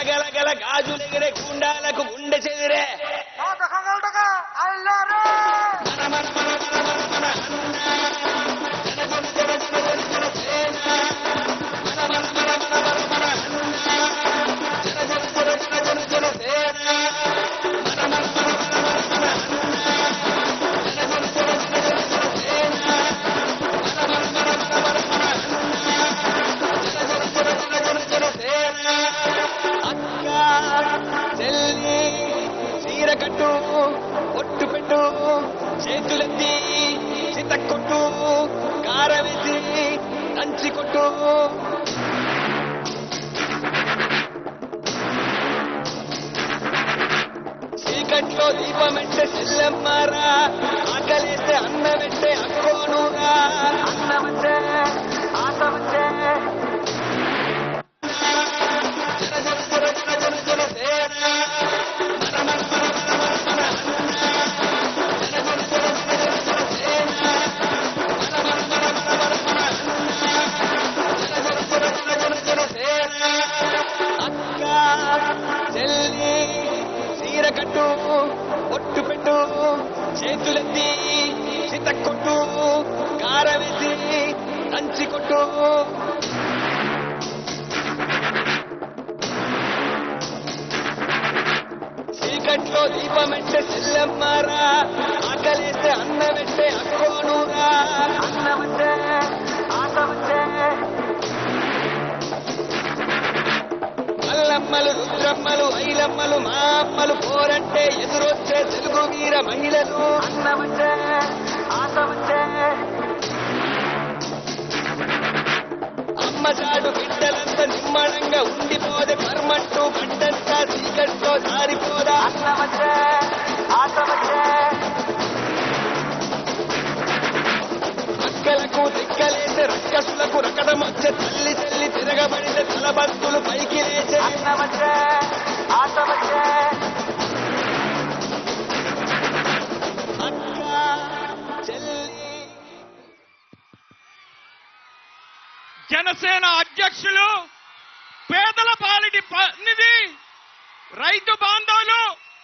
గల గల గాజులెగిరే గుండాలకు గుండె చెదిరే కట్టు ఒట్టు పెట్టు చేతులెత్తి చితక్కొట్టు కారవేసి దంచి కొట్టు చీకట్లో దీపమెంటే చెల్లెమ్మారా ఆకలేస్తే అన్నమెంటే అక్కోనూరా అన్నమంటే ఆటమంటే కట్టు ఒట్టు పెట్టు చేతులెత్తి చితక్కొట్టు కారవేసి దంచి కొట్టు చీకట్లో దీపమెంటే చెల్లెమ్మారా ఆకలేస్తే అన్నమెంటే అక్కోనూరా అన్నమంటే ఆటమంటే మల్లమ్మలు రుద్రమ్మలు ఐలమ్మలు మా అమ్మలు పోరంటే ఎదురొచ్చే తెలుగు వీర మహిళలు అన్నమంటే ఆటమంటే అమ్మచాడు బిడ్డలంతా నిమ్మడంగా ఉండిపోదే కర్మంటూ పంటంతా చీకట్లో జారిపోదా అన్నమంటే ఆటమంటే అక్కలకు దిక్కలేసే రక్కసులకు రకడమొచ్చే తల్లి తల్లి తిరగబడితే తలబంతులు పైకి లేచే అన్నమంటే ఆటమంటే అక్క చెల్లి. జనసేన అధ్యక్షులు పేదల పాలిటి ప్రతినిధి రైతు బాంధవులు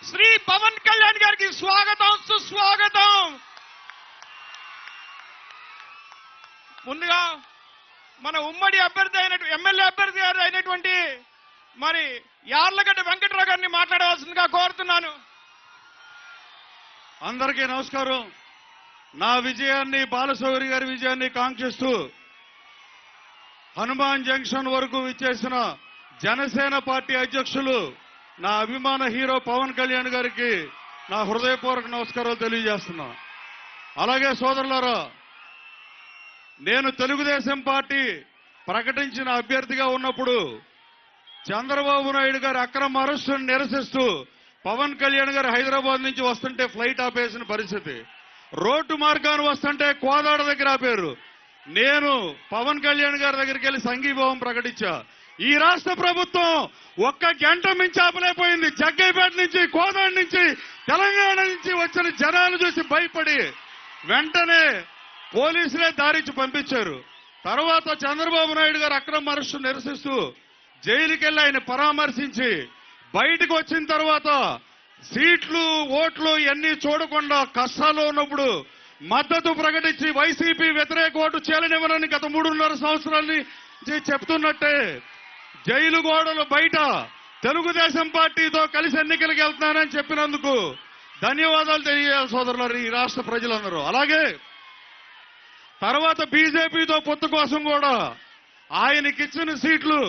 శ్రీ పవన్ కళ్యాణ్ గారికి స్వాగతం సుస్వాగతం. ముందుగా మన ఉమ్మడి అభ్యర్థి ఎమ్మెల్యే అభ్యర్థి గారు అయినటువంటి మరి యార్లగడ్డ వెంకటరావు గారిని మాట్లాడవలసిందిగా కోరుతున్నాను. అందరికీ నమస్కారం. నా విజయాన్ని బాలశౌరి గారి విజయాన్ని కాంక్షిస్తూ హనుమాన్ జంక్షన్ వరకు విచ్చేసిన జనసేన పార్టీ అధ్యక్షులు నా అభిమాన హీరో పవన్ కళ్యాణ్ గారికి నా హృదయపూర్వక నమస్కారాలు తెలియజేస్తున్నా. అలాగే సోదరులారా, నేను తెలుగుదేశం పార్టీ ప్రకటించిన అభ్యర్థిగా ఉన్నప్పుడు చంద్రబాబు నాయుడు గారి అక్రమ అరెస్టును నిరసిస్తూ పవన్ కళ్యాణ్ గారు హైదరాబాద్ నుంచి వస్తుంటే ఫ్లైట్ ఆపేసిన పరిస్థితి, రోడ్డు మార్గాన్ని వస్తుంటే కోదాడ దగ్గర ఆపారు. నేను పవన్ కళ్యాణ్ గారి దగ్గరికి వెళ్లి సంఘీభావం ప్రకటించా. ఈ రాష్ట్ర ప్రభుత్వం ఒక్క గంట మించి ఆపలేకపోయింది. జగ్గైపేట నుంచి, కోదాడ నుంచి, తెలంగాణ నుంచి వచ్చిన జనాలు చూసి భయపడి వెంటనే పోలీసులే దారించి పంపించారు. తర్వాత చంద్రబాబు నాయుడు గారు అక్రమ అరెస్టు నిరసిస్తూ జైలుకి వెళ్లి ఆయన పరామర్శించి బయటకు వచ్చిన తర్వాత సీట్లు ఓట్లు ఇవన్నీ చూడకుండా కష్టాల్లో ఉన్నప్పుడు మద్దతు ప్రకటించి వైసీపీ వ్యతిరేక ఓటు చేయనివ్వనని గత 3.5 సంవత్సరాల నుంచి చెప్తున్నట్టే జైలు గోడలు బయట తెలుగుదేశం పార్టీతో కలిసి ఎన్నికలకు వెళ్తున్నానని చెప్పినందుకు ధన్యవాదాలు తెలియజేయాలి సోదరులారు, ఈ రాష్ట్ర ప్రజలందరూ. అలాగే తర్వాత బీజేపీతో పొత్తు కోసం కూడా ఆయనకిచ్చిన సీట్లు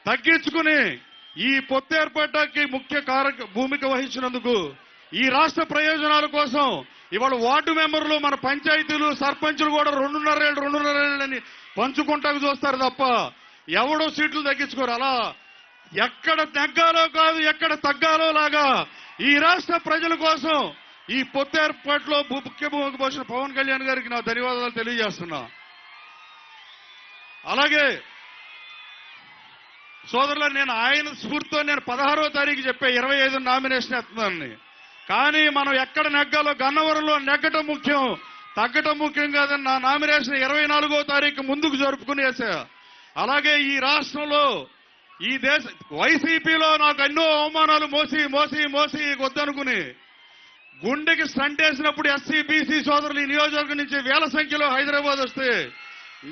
తగ్గించుకుని ఈ పొత్తు ఏర్పడటానికి ముఖ్య భూమిక వహించినందుకు ఈ రాష్ట్ర ప్రయోజనాల కోసం ఇవాళ వార్డు మెంబర్లు, మన పంచాయతీలు, సర్పంచులు కూడా 2.5 ఏళ్ళని పంచుకుంటాకు చూస్తారు తప్ప ఎవడో సీట్లు తగ్గించుకోరు. అలా ఎక్కడ తగ్గాలో కాదు, ఎక్కడ తగ్గాలో లాగా ఈ రాష్ట్ర ప్రజల కోసం ఈ పొత్తు ఏర్పాటులో ముఖ్య భూమిక పోసిన పవన్ కళ్యాణ్ గారికి నా ధన్యవాదాలు తెలియజేస్తున్నా. అలాగే సోదరులు, నేను ఆయన స్ఫూర్తితో నేను 16వ తారీఖు చెప్పే 25 నామినేషన్ ఎత్తున్నానని. కానీ మనం ఎక్కడ నెగ్గాలో గన్నవరంలో నెగ్గటం ముఖ్యం, తగ్గటం ముఖ్యం కాదని నా నామినేషన్ 24వ తారీఖు ముందుకు జరుపుకుని వేసా. అలాగే ఈ రాష్ట్రంలో ఈ దేశ వైసీపీలో నాకు ఎన్నో అవమానాలు మోసి మోసి మోసి వద్దనుకుని గుండెకి స్టంట్ వేసినప్పుడు ఎస్సీ బీసీ సోదరులు ఈ నియోజకవర్గం నుంచి వేల సంఖ్యలో హైదరాబాద్ వస్తే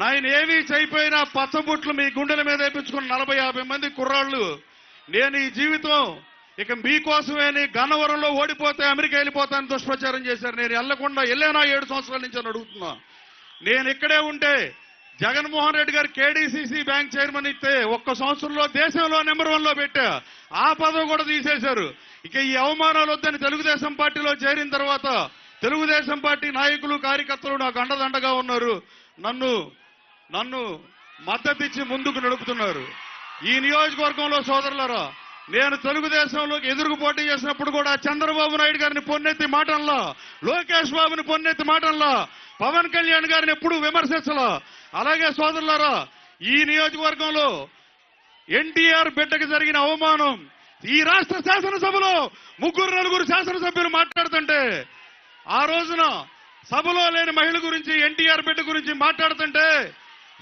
నేను ఏమీ చేయపోయినా పచ్చబుట్లు మీ గుండెల మీద వేయించుకున్న 40-50 మంది కుర్రాళ్ళు నేను ఈ జీవితం ఇక మీకోసమేని గన్నవరంలో ఓడిపోతే అమెరికా వెళ్ళిపోతానని దుష్ప్రచారం చేశారు. నేను వెళ్లకుండా వెళ్ళానా 7 సంవత్సరాల నుంచి అని అడుగుతున్నా. నేను ఇక్కడే ఉంటే జగన్మోహన్ రెడ్డి గారు కేడీసీసీ బ్యాంక్ చైర్మన్ ఇస్తే 1 సంవత్సరంలో దేశంలో నెంబర్ 1లో పెట్టా. ఆ పదవి కూడా తీసేశారు. ఇక ఈ అవమానాలు వద్దని తెలుగుదేశం పార్టీలో చేరిన తర్వాత తెలుగుదేశం పార్టీ నాయకులు కార్యకర్తలు నాకు అండదండగా ఉన్నారు. నన్ను మద్దతిచ్చి ముందుకు నడుపుతున్నారు. ఈ నియోజకవర్గంలో సోదరులారా, నేను తెలుగుదేశంలోకి ఎదురుకు పోటీ చేసినప్పుడు కూడా చంద్రబాబు నాయుడు గారిని పొన్నెత్తి మాటల్లా, లోకేష్ బాబుని పొన్నెత్తి మాటల్లా, పవన్ కళ్యాణ్ గారిని ఎప్పుడూ విమర్శించలా. అలాగే సోదరులారా, ఈ నియోజకవర్గంలో ఎన్టీఆర్ బిడ్డకు జరిగిన అవమానం ఈ రాష్ట్ర శాసనసభలో 3-4 శాసనసభ్యులు మాట్లాడుతుంటే, ఆ రోజున సభలో లేని మహిళ గురించి ఎన్టీఆర్ బిడ్డ గురించి మాట్లాడుతుంటే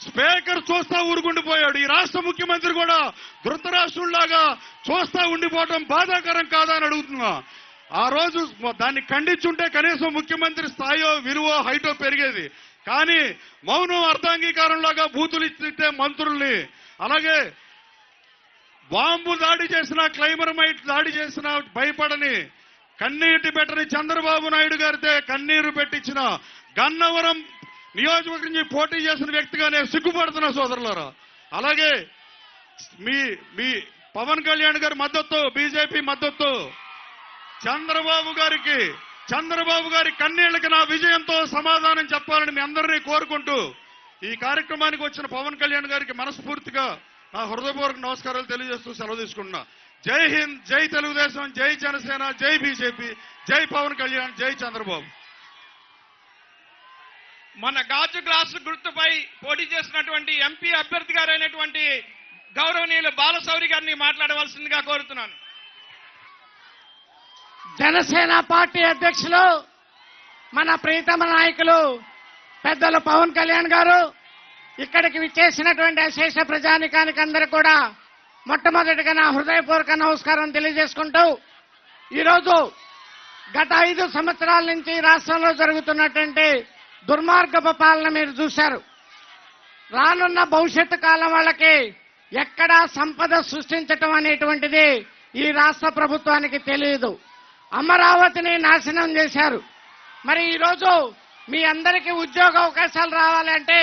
స్పీకర్ చూస్తా ఊరుకుండిపోయాడు. ఈ రాష్ట్ర ముఖ్యమంత్రి కూడా ధృతరాష్ట్రుల్లాగా చూస్తా ఉండిపోవడం బాధాకరం కాదా అని అడుగుతున్నా. ఆ రోజు దాన్ని ఖండించుంటే కనీసం ముఖ్యమంత్రి స్థాయో విలువో హైటో పెరిగేది. కానీ మౌనం అర్ధాంగీకారంలాగా బూతులు ఇస్తే మంత్రుల్ని, అలాగే బాంబు దాడి చేసిన క్లైమర్మైట్ దాడి చేసిన భయపడని కన్నీటి పెట్టని చంద్రబాబు నాయుడు గారితే కన్నీరు పెట్టించిన గన్నవరం నియోజకవర్గం నుంచి పోటీ చేసిన వ్యక్తిగా నేను సిగ్గుపడుతున్నా సోదరులారా. అలాగే మీ పవన్ కళ్యాణ్ గారి మద్దతు, బీజేపీ మద్దతు, చంద్రబాబు గారి కన్నీళ్లకి నా విజయంతో సమాధానం చెప్పాలని మీ అందరినీ కోరుకుంటూ ఈ కార్యక్రమానికి వచ్చిన పవన్ కళ్యాణ్ గారికి మనస్ఫూర్తిగా నా హృదయపూర్వక నమస్కారాలు తెలియజేస్తూ సెలవు తీసుకుంటున్నా. జై హింద్, జై తెలుగుదేశం, జై జనసేన, జై బీజేపీ, జై పవన్ కళ్యాణ్, జై చంద్రబాబు. మన గాజు గ్లాసు గుర్తుపై పోటీ చేసినటువంటి ఎంపీ అభ్యర్థి గారైనటువంటి గౌరవనీయులు బాలశౌరి గారిని మాట్లాడవలసిందిగా కోరుతున్నాను. జనసేన పార్టీ అధ్యక్షులు, మన ప్రీతమ నాయకులు పెద్దలు పవన్ కళ్యాణ్ గారు ఇక్కడికి విచ్చేసినటువంటి అశేష ప్రజానికానికి అందరూ కూడా మొట్టమొదటిగా నా హృదయపూర్వక నమస్కారం తెలియజేసుకుంటూ, ఈరోజు గత 5 సంవత్సరాల నుంచి రాష్ట్రంలో జరుగుతున్నటువంటి దుర్మార్గపు పాలన మీరు చూశారు. రానున్న భవిష్యత్తు కాలం వాళ్ళకి ఎక్కడా సంపద సృష్టించటం అనేటువంటిది ఈ రాష్ట్ర ప్రభుత్వానికి తెలియదు. అమరావతిని నాశనం చేశారు. మరి ఈరోజు మీ అందరికీ ఉద్యోగ అవకాశాలు రావాలంటే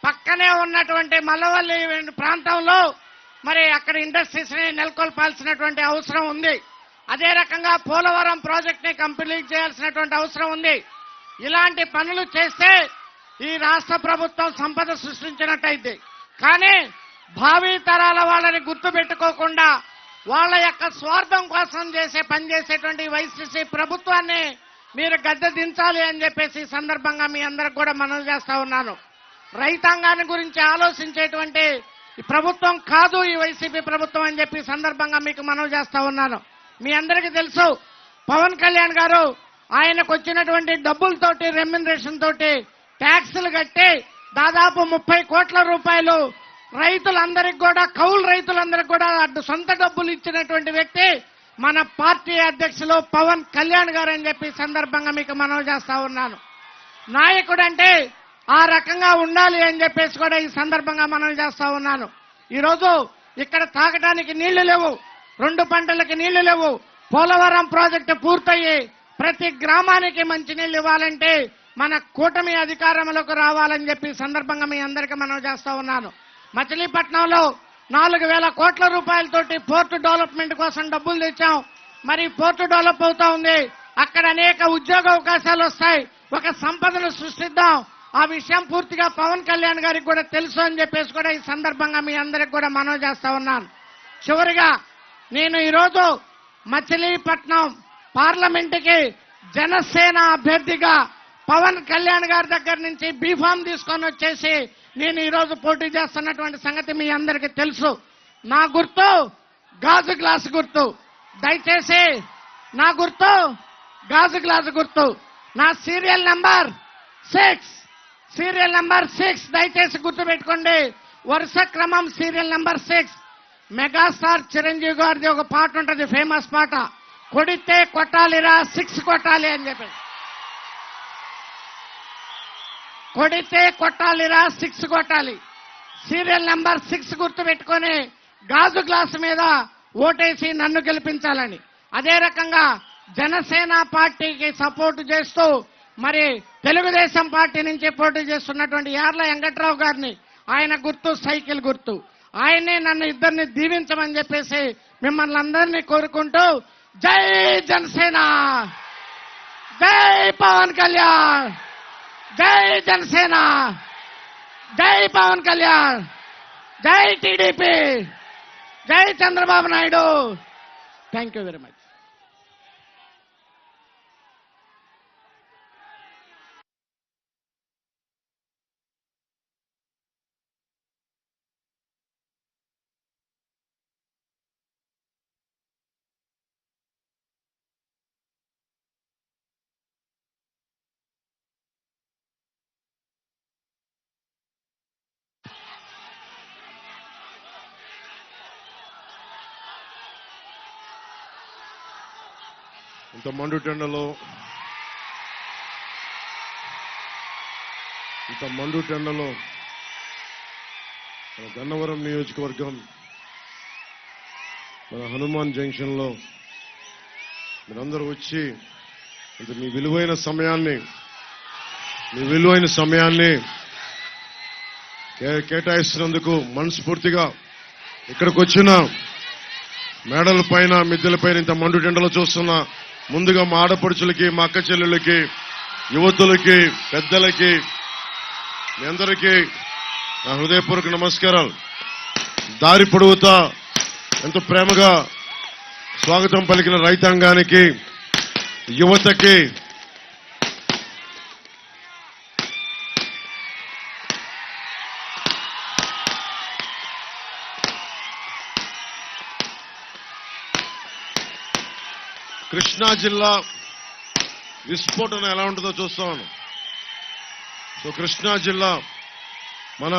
పక్కనే ఉన్నటువంటి మల్లవల్లి ప్రాంతంలో మరి అక్కడ ఇండస్ట్రీస్ ని నెలకొల్పాల్సినటువంటి అవసరం ఉంది. అదే రకంగా పోలవరం ప్రాజెక్ట్ ని కంప్లీట్ చేయాల్సినటువంటి అవసరం ఉంది. ఇలాంటి పనులు చేస్తే ఈ రాష్ట్ర ప్రభుత్వం సంపద సృష్టించినట్టయితే, కానీ భావి తరాల వాళ్ళని గుర్తు పెట్టుకోకుండా వాళ్ళ యొక్క స్వార్థం కోసం పనిచేసేటువంటి వైసీపీ ప్రభుత్వాన్ని మీరు గద్దె దించాలి అని చెప్పేసి సందర్భంగా మీ అందరికి కూడా మనవి చేస్తా ఉన్నాను. రైతాంగాన్ని గురించి ఆలోచించేటువంటి ప్రభుత్వం కాదు ఈ వైసీపీ ప్రభుత్వం అని చెప్పి సందర్భంగా మీకు మనవి చేస్తా ఉన్నాను. మీ అందరికీ తెలుసు, పవన్ కళ్యాణ్ గారు ఆయనకు వచ్చినటువంటి డబ్బులతోటి, రెమ్యునరేషన్ తోటి ట్యాక్సులు కట్టి దాదాపు 30 కోట్ల రూపాయలు రైతులందరికీ కూడా, కౌలు రైతులందరికీ కూడా సొంత డబ్బులు ఇచ్చినటువంటి వ్యక్తి మన పార్టీ అధ్యక్షులు పవన్ కళ్యాణ్ గారు అని చెప్పి సందర్భంగా మీకు మనవి చేస్తా ఉన్నాను. నాయకుడు అంటే ఆ రకంగా ఉండాలి అని చెప్పేసి కూడా ఈ సందర్భంగా మనవి చేస్తా ఉన్నాను. ఈరోజు ఇక్కడ తాగడానికి నీళ్లు లేవు, 2 పంటలకి నీళ్లు లేవు. పోలవరం ప్రాజెక్టు పూర్తయ్యి ప్రతి గ్రామానికి మంచినీళ్ళు ఇవ్వాలంటే మన కూటమి అధికారంలోకి రావాలని చెప్పి సందర్భంగా మీ అందరికీ మనవి చేస్తా ఉన్నాను. మచిలీపట్నంలో 4,000 కోట్ల రూపాయలతోటి పోర్టు డెవలప్మెంట్ కోసం డబ్బులు తెచ్చాం. మరి పోర్టు డెవలప్ అవుతా ఉంది, అక్కడ అనేక ఉద్యోగ అవకాశాలు వస్తాయి, ఒక సంపదను సృష్టిద్దాం. ఆ విషయం పూర్తిగా పవన్ కళ్యాణ్ గారికి కూడా తెలుసు అని చెప్పేసి కూడా ఈ సందర్భంగా మీ అందరికి కూడా మనవి చేస్తా ఉన్నాను. చివరిగా నేను ఈరోజు మచిలీపట్నం పార్లమెంటుకి జనసేన అభ్యర్థిగా పవన్ కళ్యాణ్ గారి దగ్గర నుంచి బీఫామ్ తీసుకొని వచ్చేసి నేను ఈరోజు పోటీ చేస్తున్నటువంటి సంగతి మీ అందరికీ తెలుసు. నా గుర్తు గాజు గ్లాసు గుర్తు. దయచేసి నా గుర్తు గాజు గ్లాసు గుర్తు. నా సీరియల్ నంబర్ 6 దయచేసి గుర్తు పెట్టుకోండి. వరుస క్రమం సీరియల్ నంబర్ 6. మెగాస్టార్ చిరంజీవి గారిది ఒక పాట ఉంటుంది, ఫేమస్ పాట, కొడితే కొట్టాలిరా 6 కొట్టాలి అని చెప్పి. కొడితే కొట్టాలిరా 6 కొట్టాలి. సీరియల్ నెంబర్ 6 గుర్తు పెట్టుకొని గాజు గ్లాసు మీద ఓటేసి నన్ను గెలిపించాలని. అదే రకంగా జనసేన పార్టీకి సపోర్టు చేస్తూ మరి తెలుగుదేశం పార్టీ నుంచి పోటీ చేస్తున్నటువంటి యార్ల వెంకట్రావు గారిని, ఆయన గుర్తు సైకిల్ గుర్తు, ఆయనే నన్ను ఇద్దరిని దీవించమని చెప్పేసి మిమ్మల్ని అందరినీ కోరుకుంటూ జై జనసేన, జై పవన్ కళ్యాణ్, జై జనసేన, జై పవన్ కళ్యాణ్, జై టీడీపీ, జై Chandrababu Naidu. Thank you very much. ఇంత మండుటెండలో మన గన్నవరం నియోజకవర్గం మన హనుమాన్ జంక్షన్లో మీరందరూ వచ్చి మీ విలువైన సమయాన్ని కేటాయిస్తున్నందుకు మనస్ఫూర్తిగా ఇక్కడికి వచ్చిన మేడల పైన మిద్దెల పైన ఇంత మండుటెండలో చూస్తున్న ముందుగా మా ఆడపడుచులకి, మా అక్క చెల్లెళ్ళకి, యువతులకి, పెద్దలకి, మీ అందరికీ నా హృదయపూర్వక నమస్కారాలు. దారి పొడవుతా ఎంతో ప్రేమగా స్వాగతం పలికిన రైతాంగానికి, యువతకి, కృష్ణా జిల్లా విస్ఫోటన ఎలా ఉంటుందో చూస్తాను. సో కృష్ణా జిల్లా మన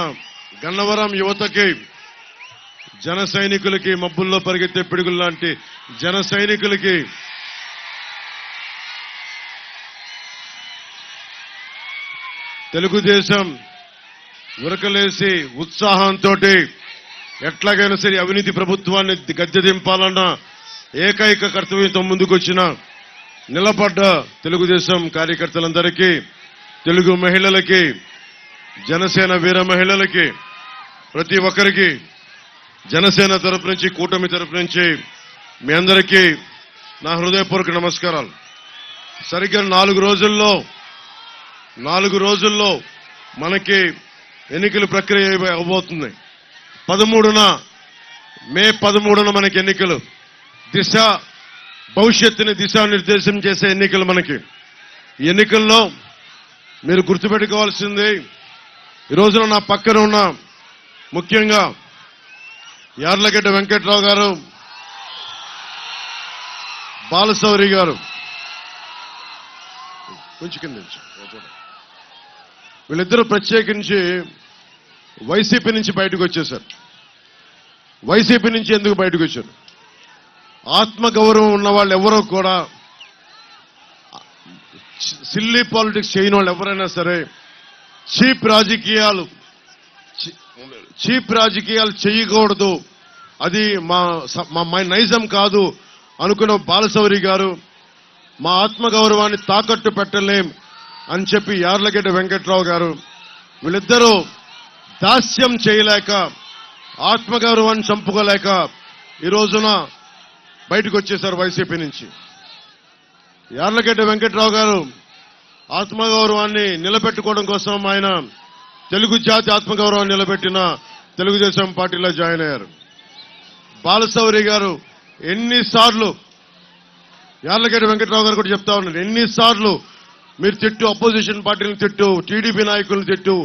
గన్నవరం యువతకి, జన సైనికులకి, మబ్బుల్లో పరిగెత్తే పిడుగులు లాంటి జన సైనికులకి తెలుగుదేశం ఉరకలేసి ఉత్సాహంతో ఎట్లాగైనా సరే అవినీతి ప్రభుత్వాన్ని గద్దె దింపాలన్న ఏకైక కర్తవ్యంతో ముందుకొచ్చిన నిలబడ్డ తెలుగుదేశం కార్యకర్తలందరికీ, తెలుగు మహిళలకి, జనసేన వీర మహిళలకి, ప్రతి ఒక్కరికి జనసేన తరపు నుంచి, కూటమి తరపు నుంచి మీ అందరికీ నా హృదయపూర్వక నమస్కారాలు. సరిగ్గా 4 రోజుల్లో మనకి ఎన్నికల ప్రక్రియ అవబోతుంది. 13న మే 13న మనకి ఎన్నికలు. భవిష్యత్తుని దిశానిర్దేశం చేసే ఎన్నికలు మనకి. ఈ ఎన్నికల్లో మీరు గుర్తుపెట్టుకోవాల్సింది, ఈ రోజున నా పక్కన ఉన్న ముఖ్యంగా యార్లగడ్డ వెంకట్రావు గారు, బాలశౌరి గారు, కొంచెం కింద వీళ్ళిద్దరూ ప్రత్యేకించి వైసీపీ నుంచి బయటకు వచ్చేశారు. వైసీపీ నుంచి ఎందుకు బయటకు వచ్చారు? ఆత్మగౌరవం ఉన్న వాళ్ళు ఎవరో కూడా, సిల్లీ పాలిటిక్స్ చేయని వాళ్ళు ఎవరైనా సరే చీప్ రాజకీయాలు చేయకూడదు, అది మా నైజం కాదు అనుకున్న బాలశౌరి గారు, మా ఆత్మగౌరవాన్ని తాకట్టు పెట్టలేం అని చెప్పి యార్లగడ్డ వెంకట్రావు గారు, వీళ్ళిద్దరూ దాస్యం చేయలేక, ఆత్మగౌరవాన్ని చంపుకోలేక ఈ రోజున బయటకు వచ్చేశారు వైసీపీ నుంచి. యార్లగడ్డ వెంకట్రావు గారు ఆత్మగౌరవాన్ని నిలబెట్టుకోవడం కోసం ఆయన తెలుగు జాతి ఆత్మగౌరవాన్ని నిలబెట్టిన తెలుగుదేశం పార్టీలో జాయిన్ అయ్యారు. బాలశౌరి గారు ఎన్నిసార్లు, యార్లగడ్డ వెంకట్రావు గారు కూడా చెప్తా ఉన్నారు, ఎన్నిసార్లు మీరు తిట్టు, అపోజిషన్ పార్టీలను తిట్టు, టీడీపీ నాయకులను తిట్టు,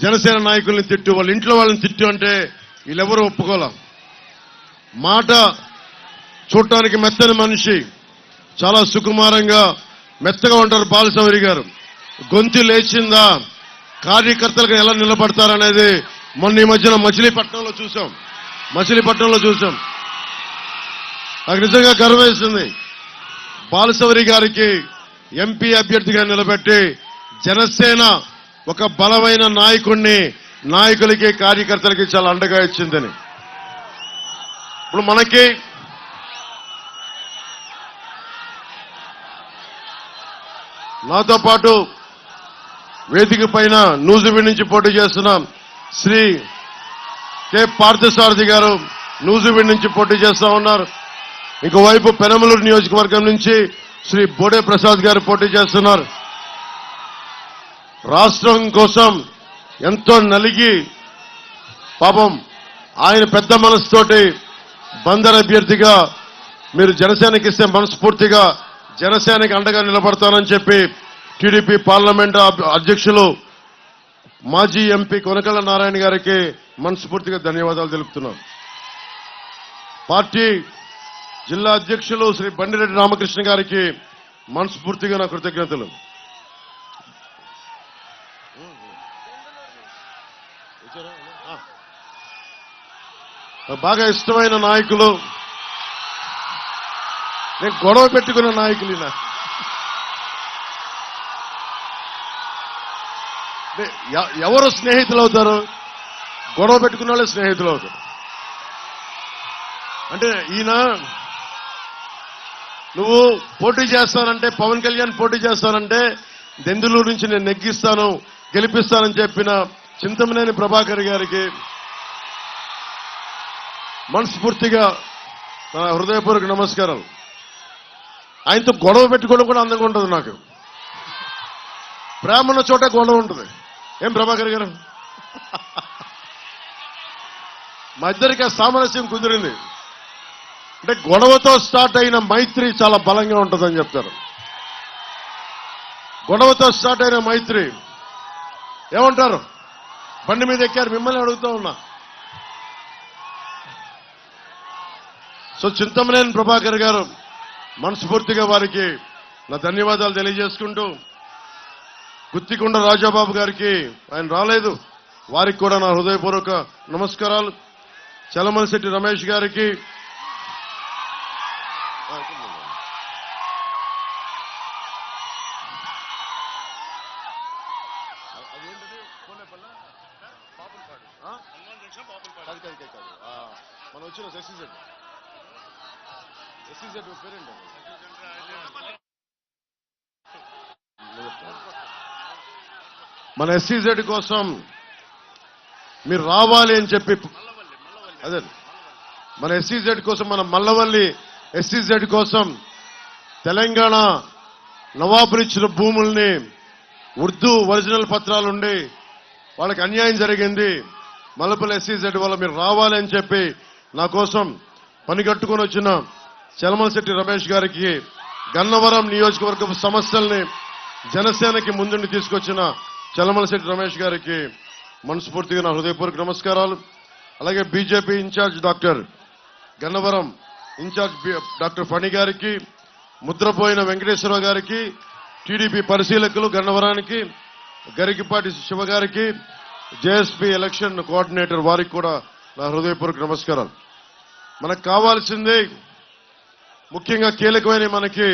జనసేన నాయకుల్ని తిట్టు, వాళ్ళ ఇంట్లో వాళ్ళని తిట్టు అంటే వీళ్ళెవరూ ఒప్పుకోలే. మాట చూడటానికి మెత్తని మనిషి, చాలా సుకుమారంగా మెత్తగా ఉంటారు బాలశౌరి గారు. గొంతు లేచిందా కార్యకర్తలకు ఎలా నిలబడతారనేది మొన్న ఈ మధ్యన మచిలీపట్నంలో చూసాం. మచిలీపట్నంలో చూసాం. నాకు నిజంగా గర్వేస్తుంది. బాలశౌరి గారికి ఎంపీ అభ్యర్థిగా నిలబెట్టి జనసేన ఒక బలమైన నాయకులకి కార్యకర్తలకి చాలా అండగా ఇచ్చిందని. ఇప్పుడు మనకి నాతో పాటు వేదిక పైన నూజివీడు నుంచి పోటీ చేస్తున్న శ్రీ కె పార్థసారథి గారు నూజివీడు నుంచి పోటీ చేస్తా ఉన్నారు. ఇంకోవైపు పెనమలూరు నియోజకవర్గం నుంచి శ్రీ బోడే ప్రసాద్ గారు పోటీ చేస్తున్నారు. రాష్ట్రం కోసం ఎంతో నలిగి పాపం ఆయన పెద్ద మనసుతోటి బందర్ అభ్యర్థిగా మీరు జనసేనకి ఇస్తే మనస్ఫూర్తిగా జనసేనకి అండగా నిలబడతానని చెప్పి టీడీపీ పార్లమెంట్ అధ్యక్షులు మాజీ ఎంపీ కొనకళ్ళ నారాయణ గారికి మనస్ఫూర్తిగా ధన్యవాదాలు తెలుపుతున్నాను. పార్టీ జిల్లా అధ్యక్షులు శ్రీ బండిరెడ్డి రామకృష్ణ గారికి మనస్ఫూర్తిగా నా కృతజ్ఞతలు. బాగా ఇష్టమైన నాయకులు, నేను గొడవ పెట్టుకున్న నాయకులు. ఎవరు స్నేహితులు అవుతారు? గొడవ పెట్టుకున్న వాళ్ళే స్నేహితులు అవుతారు. అంటే ఈయన నువ్వు పోటీ చేస్తానంటే, పవన్ కళ్యాణ్ పోటీ చేస్తానంటే దెందులూరు నుంచి నేను నెగ్గిస్తాను, గెలిపిస్తానని చెప్పిన చింతమనేని ప్రభాకర్ గారికి మనస్ఫూర్తిగా నా హృదయపూర్వక నమస్కారాలు. ఆయనతో గొడవ పెట్టుకోవడం కూడా అందంగా ఉంటుంది. నాకు ప్రేమ ఉన్న చోట గొడవ ఉంటుంది. ఏం ప్రభాకర్ గారు? మా ఇద్దరికి ఆ సామరస్యం కుదిరింది. అంటే గొడవతో స్టార్ట్ అయిన మైత్రి చాలా బలంగా ఉంటుందని చెప్తారు. గొడవతో స్టార్ట్ అయిన మైత్రి ఏమంటారు? బండి మీద ఎక్కారు, మిమ్మల్ని అడుగుతూ ఉన్నా. సో చింతమనేని ప్రభాకర్ గారు మనస్ఫూర్తిగా వారికి నా ధన్యవాదాలు తెలియజేసుకుంటూ, గుత్తికొండ రాజాబాబు గారికి, ఆయన రాలేదు, వారికి కూడా నా హృదయపూర్వక నమస్కారాలు. చలమలశెట్టి రమేష్ గారికి, మనం వచ్చిన ఎస్సీజెడ్ పేరేంటి? మన ఎస్సీజెడ్ కోసం మీరు రావాలి అని చెప్పి, అదే మన ఎస్సీజెడ్ కోసం, మన మల్లవల్లి ఎస్సీజెడ్ కోసం తెలంగాణ నవాబులు ఇచ్చిన భూముల్ని ఉర్దూ ఒరిజినల్ పత్రాలుండి వాళ్ళకి అన్యాయం జరిగింది. మల్లపల్లి ఎస్సీజెడ్ వల్ల మీరు రావాలి అని చెప్పి నా కోసం పనిగట్టుకుని వచ్చిన చలమలశెట్టి రమేష్ గారికి, గన్నవరం నియోజకవర్గపు సమస్యల్ని జనసేనకి ముందుండి తీసుకొచ్చిన చలమలశెట్టి రమేష్ గారికి మనస్ఫూర్తిగా నా హృదయపూర్వక నమస్కారాలు. అలాగే BJP in charge doctor Gannavaram in charge doctor Phani గారికి, ముద్రపోయిన వెంకటేశ్వరరావు గారికి, టీడీపీ పరిశీలకులు గన్నవరానికి, గరికిపాటి శివ గారికి, జేఎస్పీ ఎలక్షన్ కోఆర్డినేటర్ వారికి కూడా నా హృదయపూర్వక నమస్కారాలు. మనకు కావాల్సింది ముఖ్యంగా కీలకమైన మనకి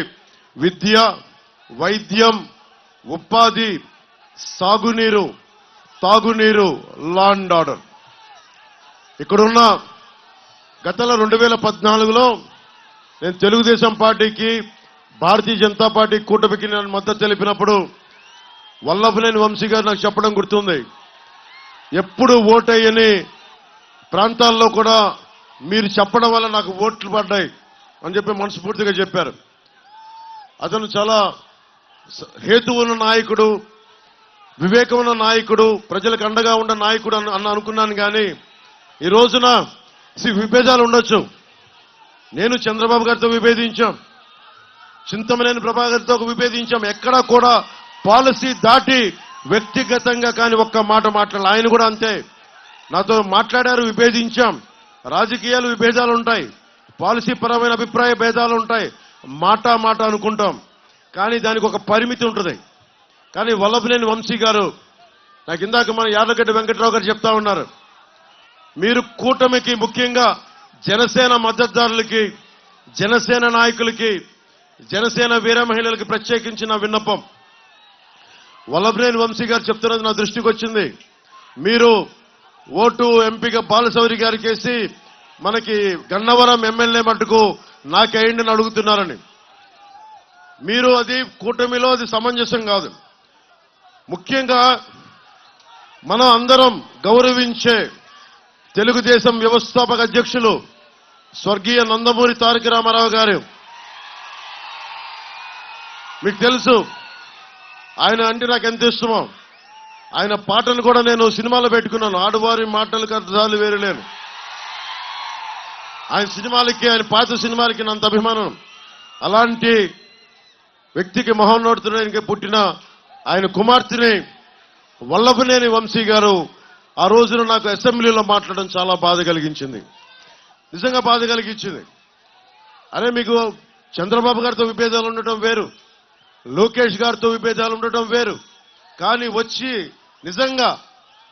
విద్య, వైద్యం, ఉపాధి, సాగునీరు, తాగునీరు, లా అండ్ ఆర్డర్. ఇక్కడున్న గతంలో 2014లో నేను తెలుగుదేశం పార్టీకి, భారతీయ జనతా పార్టీ కూటమికి నేను మద్దతు తెలిపినప్పుడు వల్లభనేని వంశీ గారు నాకు చెప్పడం గుర్తుంది. ఎప్పుడు ఓటయ్యని ప్రాంతాల్లో కూడా మీరు చెప్పడం వల్ల నాకు ఓట్లు పడ్డాయి అని చెప్పి మనస్ఫూర్తిగా చెప్పారు. అతను చాలా హేతువు ఉన్న నాయకుడు, వివేకం ఉన్న నాయకుడు, ప్రజలకు అండగా ఉన్న నాయకుడు అని అనుకున్నాను. కానీ ఈ రోజున విభేదాలు ఉండొచ్చు. నేను చంద్రబాబు గారితో విభేదించాం, చింతమనేని ప్రభాకర్తో విభేదించాం. ఎక్కడా కూడా పాలసీ దాటి వ్యక్తిగతంగా కానీ ఒక్క మాట మాట్లాడాలి. ఆయన కూడా అంతే, నాతో మాట్లాడారు, విభేదించాం. రాజకీయాలు విభేదాలు ఉంటాయి, పాలసీ పరమైన అభిప్రాయ భేదాలు ఉంటాయి, మాట అనుకుంటాం. కానీ దానికి ఒక పరిమితి ఉంటుంది. కానీ వల్లభనేని వంశీ గారు, నాకు ఇందాక మన యార్లగడ్డ వెంకట్రావు గారు చెప్తా ఉన్నారు, మీరు కూటమికి, ముఖ్యంగా జనసేన మద్దతుదారులకి, జనసేన నాయకులకి, జనసేన వీర మహిళలకి ప్రత్యేకించిన విన్నపం. వల్లభనేని వంశీ గారు చెప్తున్నది నా దృష్టికి వచ్చింది. మీరు ఓటు ఎంపీగా బాలశౌరి గారికి వేసి మనకి గన్నవరం ఎమ్మెల్యే మట్టుకు నాకేయండి అని అడుగుతున్నారని. మీరు అది కూటమిలో అది సమంజసం కాదు. ముఖ్యంగా మనం అందరం గౌరవించే తెలుగుదేశం వ్యవస్థాపక అధ్యక్షులు స్వర్గీయ నందమూరి తారక రామారావు గారు, మీకు తెలుసు ఆయన అంటే నాకు ఎంత ఇష్టమో. ఆయన పాటలు కూడా నేను సినిమాలో పెట్టుకున్నాను. ఆడవారి మాటలకు అర్థాలు వేరులేను. ఆయన సినిమాలకి, ఆయన పాత సినిమాలకి నంత అభిమానం. అలాంటి వ్యక్తికి మహోన్నతునికి పుట్టిన ఆయన కుమార్తెని వల్లభనేని వంశీ గారు ఆ రోజున నాకు అసెంబ్లీలో మాట్లాడడం చాలా బాధ కలిగించింది. నిజంగా బాధ కలిగించింది. అరే, మీకు చంద్రబాబు గారితో విభేదాలు ఉండటం వేరు, లోకేష్ గారితో విభేదాలు ఉండటం వేరు, కానీ వచ్చి నిజంగా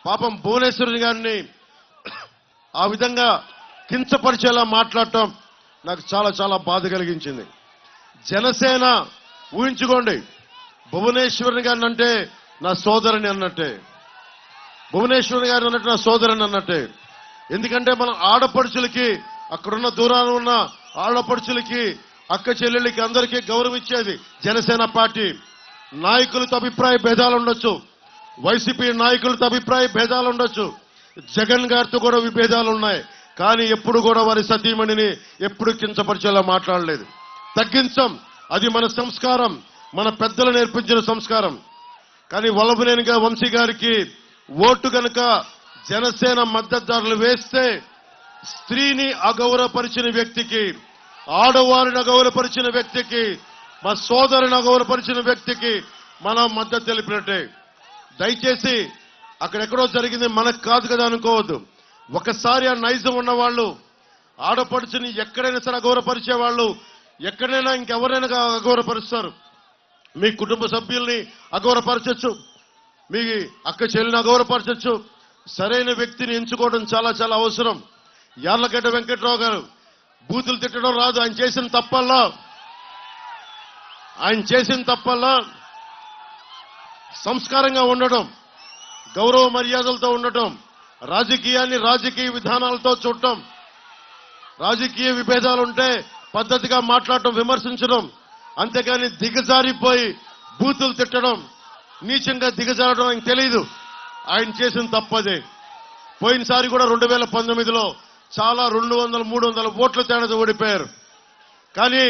పాపం భువనేశ్వరి గారిని ఆ విధంగా కించపరిచేలా మాట్లాడటం నాకు చాలా చాలా బాధ కలిగించింది. జనసేన ఊహించుకోండి, భువనేశ్వరి గారిని అంటే నా సోదరుని అన్నట్టే, భువనేశ్వరి గారిని అన్నట్టు నా సోదరుని అన్నట్టే. ఎందుకంటే మనం ఆడపడుచులకి, అక్కడున్న దూరాన ఉన్న ఆడపడుచులకి, అక్క చెల్లెళ్ళకి అందరికీ గౌరవం ఇచ్చేది జనసేన పార్టీ. నాయకులతో అభిప్రాయ భేదాలు ఉండొచ్చు, వైసీపీ నాయకులతో అభిప్రాయ భేదాలు ఉండొచ్చు, జగన్ గారితో కూడా విభేదాలు ఉన్నాయి, కానీ ఎప్పుడు కూడా వారి సతీమణిని ఎప్పుడు కించపరిచేలా మాట్లాడలేదు. తగ్గించం, అది మన సంస్కారం, మన పెద్దలు నేర్పించిన సంస్కారం. కానీ వల్లభనేని వంశీ గారికి ఓటు గనక జనసేన మద్దతుదారులు వేస్తే స్త్రీని అగౌరవపరిచిన వ్యక్తికి, ఆడవారిని అగౌరవపరిచిన వ్యక్తికి, మా సోదరుని అగౌరవపరిచిన వ్యక్తికి మనం మద్దతు తెలిపినట్టే. దయచేసి అక్కడెక్కడో జరిగింది మనకు కాదు కదా అనుకోవద్దు. ఒకసారి ఆ నైజం ఉన్నవాళ్ళు, ఆడపడుచుని ఎక్కడైనా సరే అగౌరవపరిచే వాళ్ళు ఎక్కడైనా ఇంకెవరైనా అగౌరవపరుస్తారు. మీ కుటుంబ సభ్యుల్ని అగౌరవపరచచ్చు, మీ అక్క చెల్లిని అగౌరవపరచచ్చు. సరైన వ్యక్తిని ఎంచుకోవడం చాలా చాలా అవసరం. యార్లగడ్డ వెంకట్రావు గారు బూతులు తిట్టడం రాదు. ఆయన చేసిన తప్పల్లా సంస్కారంగా ఉండటం, గౌరవ మర్యాదలతో ఉండటం, రాజకీయాన్ని రాజకీయ విధానాలతో చూడటం, రాజకీయ విభేదాలుంటే పద్ధతిగా మాట్లాడటం, విమర్శించడం, అంతేకాని దిగజారిపోయి బూతులు తిట్టడం, నీచంగా దిగజారడం ఆయనకు తెలియదు. ఆయన చేసిన తప్పదే. పోయినసారి కూడా 2019లో చాలా 200-300 ఓట్ల తేడాతో ఓడిపోయారు. కానీ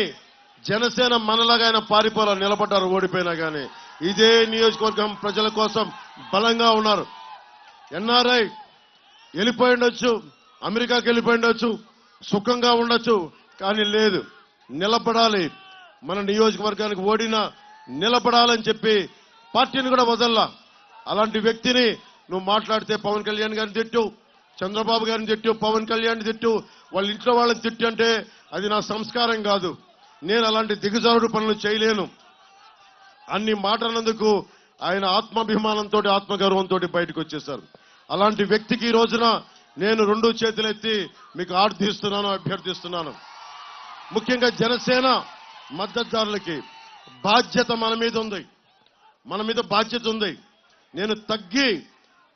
జనసేన మనలాగా ఆయన పారిపోలా నిలబడ్డారు. ఓడిపోయినా కానీ ఇదే నియోజకవర్గం ప్రజల కోసం బలంగా ఉన్నారు. ఎన్ఆర్ఐ వెళ్ళిపోయి ఉండొచ్చు, అమెరికాకి వెళ్ళిపోయి ఉండొచ్చు, సుఖంగా ఉండొచ్చు, కానీ లేదు, నిలబడాలి. మన నియోజకవర్గానికి ఓడినా నిలబడాలని చెప్పి పార్టీని కూడా వదల్లా. అలాంటి వ్యక్తిని నువ్వు మాట్లాడితే పవన్ కళ్యాణ్ గారిని తిట్టు, చంద్రబాబు గారిని తిట్టు, పవన్ కళ్యాణ్ తిట్టు, వాళ్ళ ఇంట్లో వాళ్ళని తిట్టు అంటే అది నా సంస్కారం కాదు. నేను అలాంటి దిగజారుడు పనులు చేయలేను. అన్ని మాటలందుకు ఆయన ఆత్మాభిమానంతో, ఆత్మగౌరవంతో బయటకు వచ్చేశారు. అలాంటి వ్యక్తికి ఈ రోజున నేను 2 చేతులెత్తి మీకు ఆర్థిస్తున్నాను, అభ్యర్థిస్తున్నాను. ముఖ్యంగా జనసేన మద్దతుదారులకి బాధ్యత మన మీద ఉంది, మన మీద బాధ్యత ఉంది. నేను తగ్గి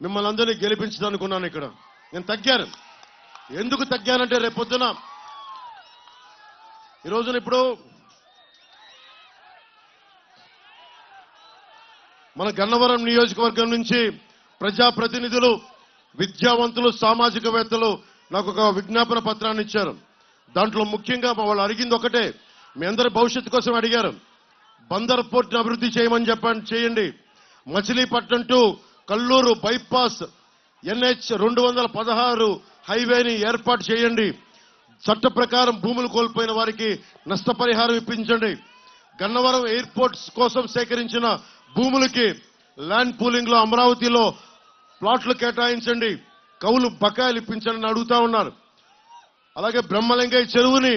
మిమ్మల్ని అందరినీ గెలిపించదనుకున్నాను. ఇక్కడ నేను తగ్గాను. ఎందుకు తగ్గానంటే రేపొద్దున ఈ రోజున ఇప్పుడు మన గన్నవరం నియోజకవర్గం నుంచి ప్రజాప్రతినిధులు, విద్యావంతులు, సామాజికవేత్తలు నాకు ఒక విజ్ఞాపన పత్రాన్ని ఇచ్చారు. దాంట్లో ముఖ్యంగా వాళ్ళు అడిగింది ఒకటే, మీ అందరి భవిష్యత్తు కోసం అడిగారు. బందర్ పోర్ట్ని అభివృద్ధి చేయమని చేయండి. Machilipatnam to Kalluru bypass NH 216 హైవేని ఏర్పాటు చేయండి. చట్ట ప్రకారం భూములు కోల్పోయిన వారికి నష్టపరిహారం ఇప్పించండి. గన్నవరం ఎయిర్పోర్ట్స్ కోసం సేకరించిన భూములకి ల్యాండ్ పూలింగ్ లో అమరావతిలో ప్లాట్లు కేటాయించండి, కౌలు బకాయిలు ఇప్పించండి అడుగుతా ఉన్నారు. అలాగే బ్రహ్మలింగయ్య చెరువుని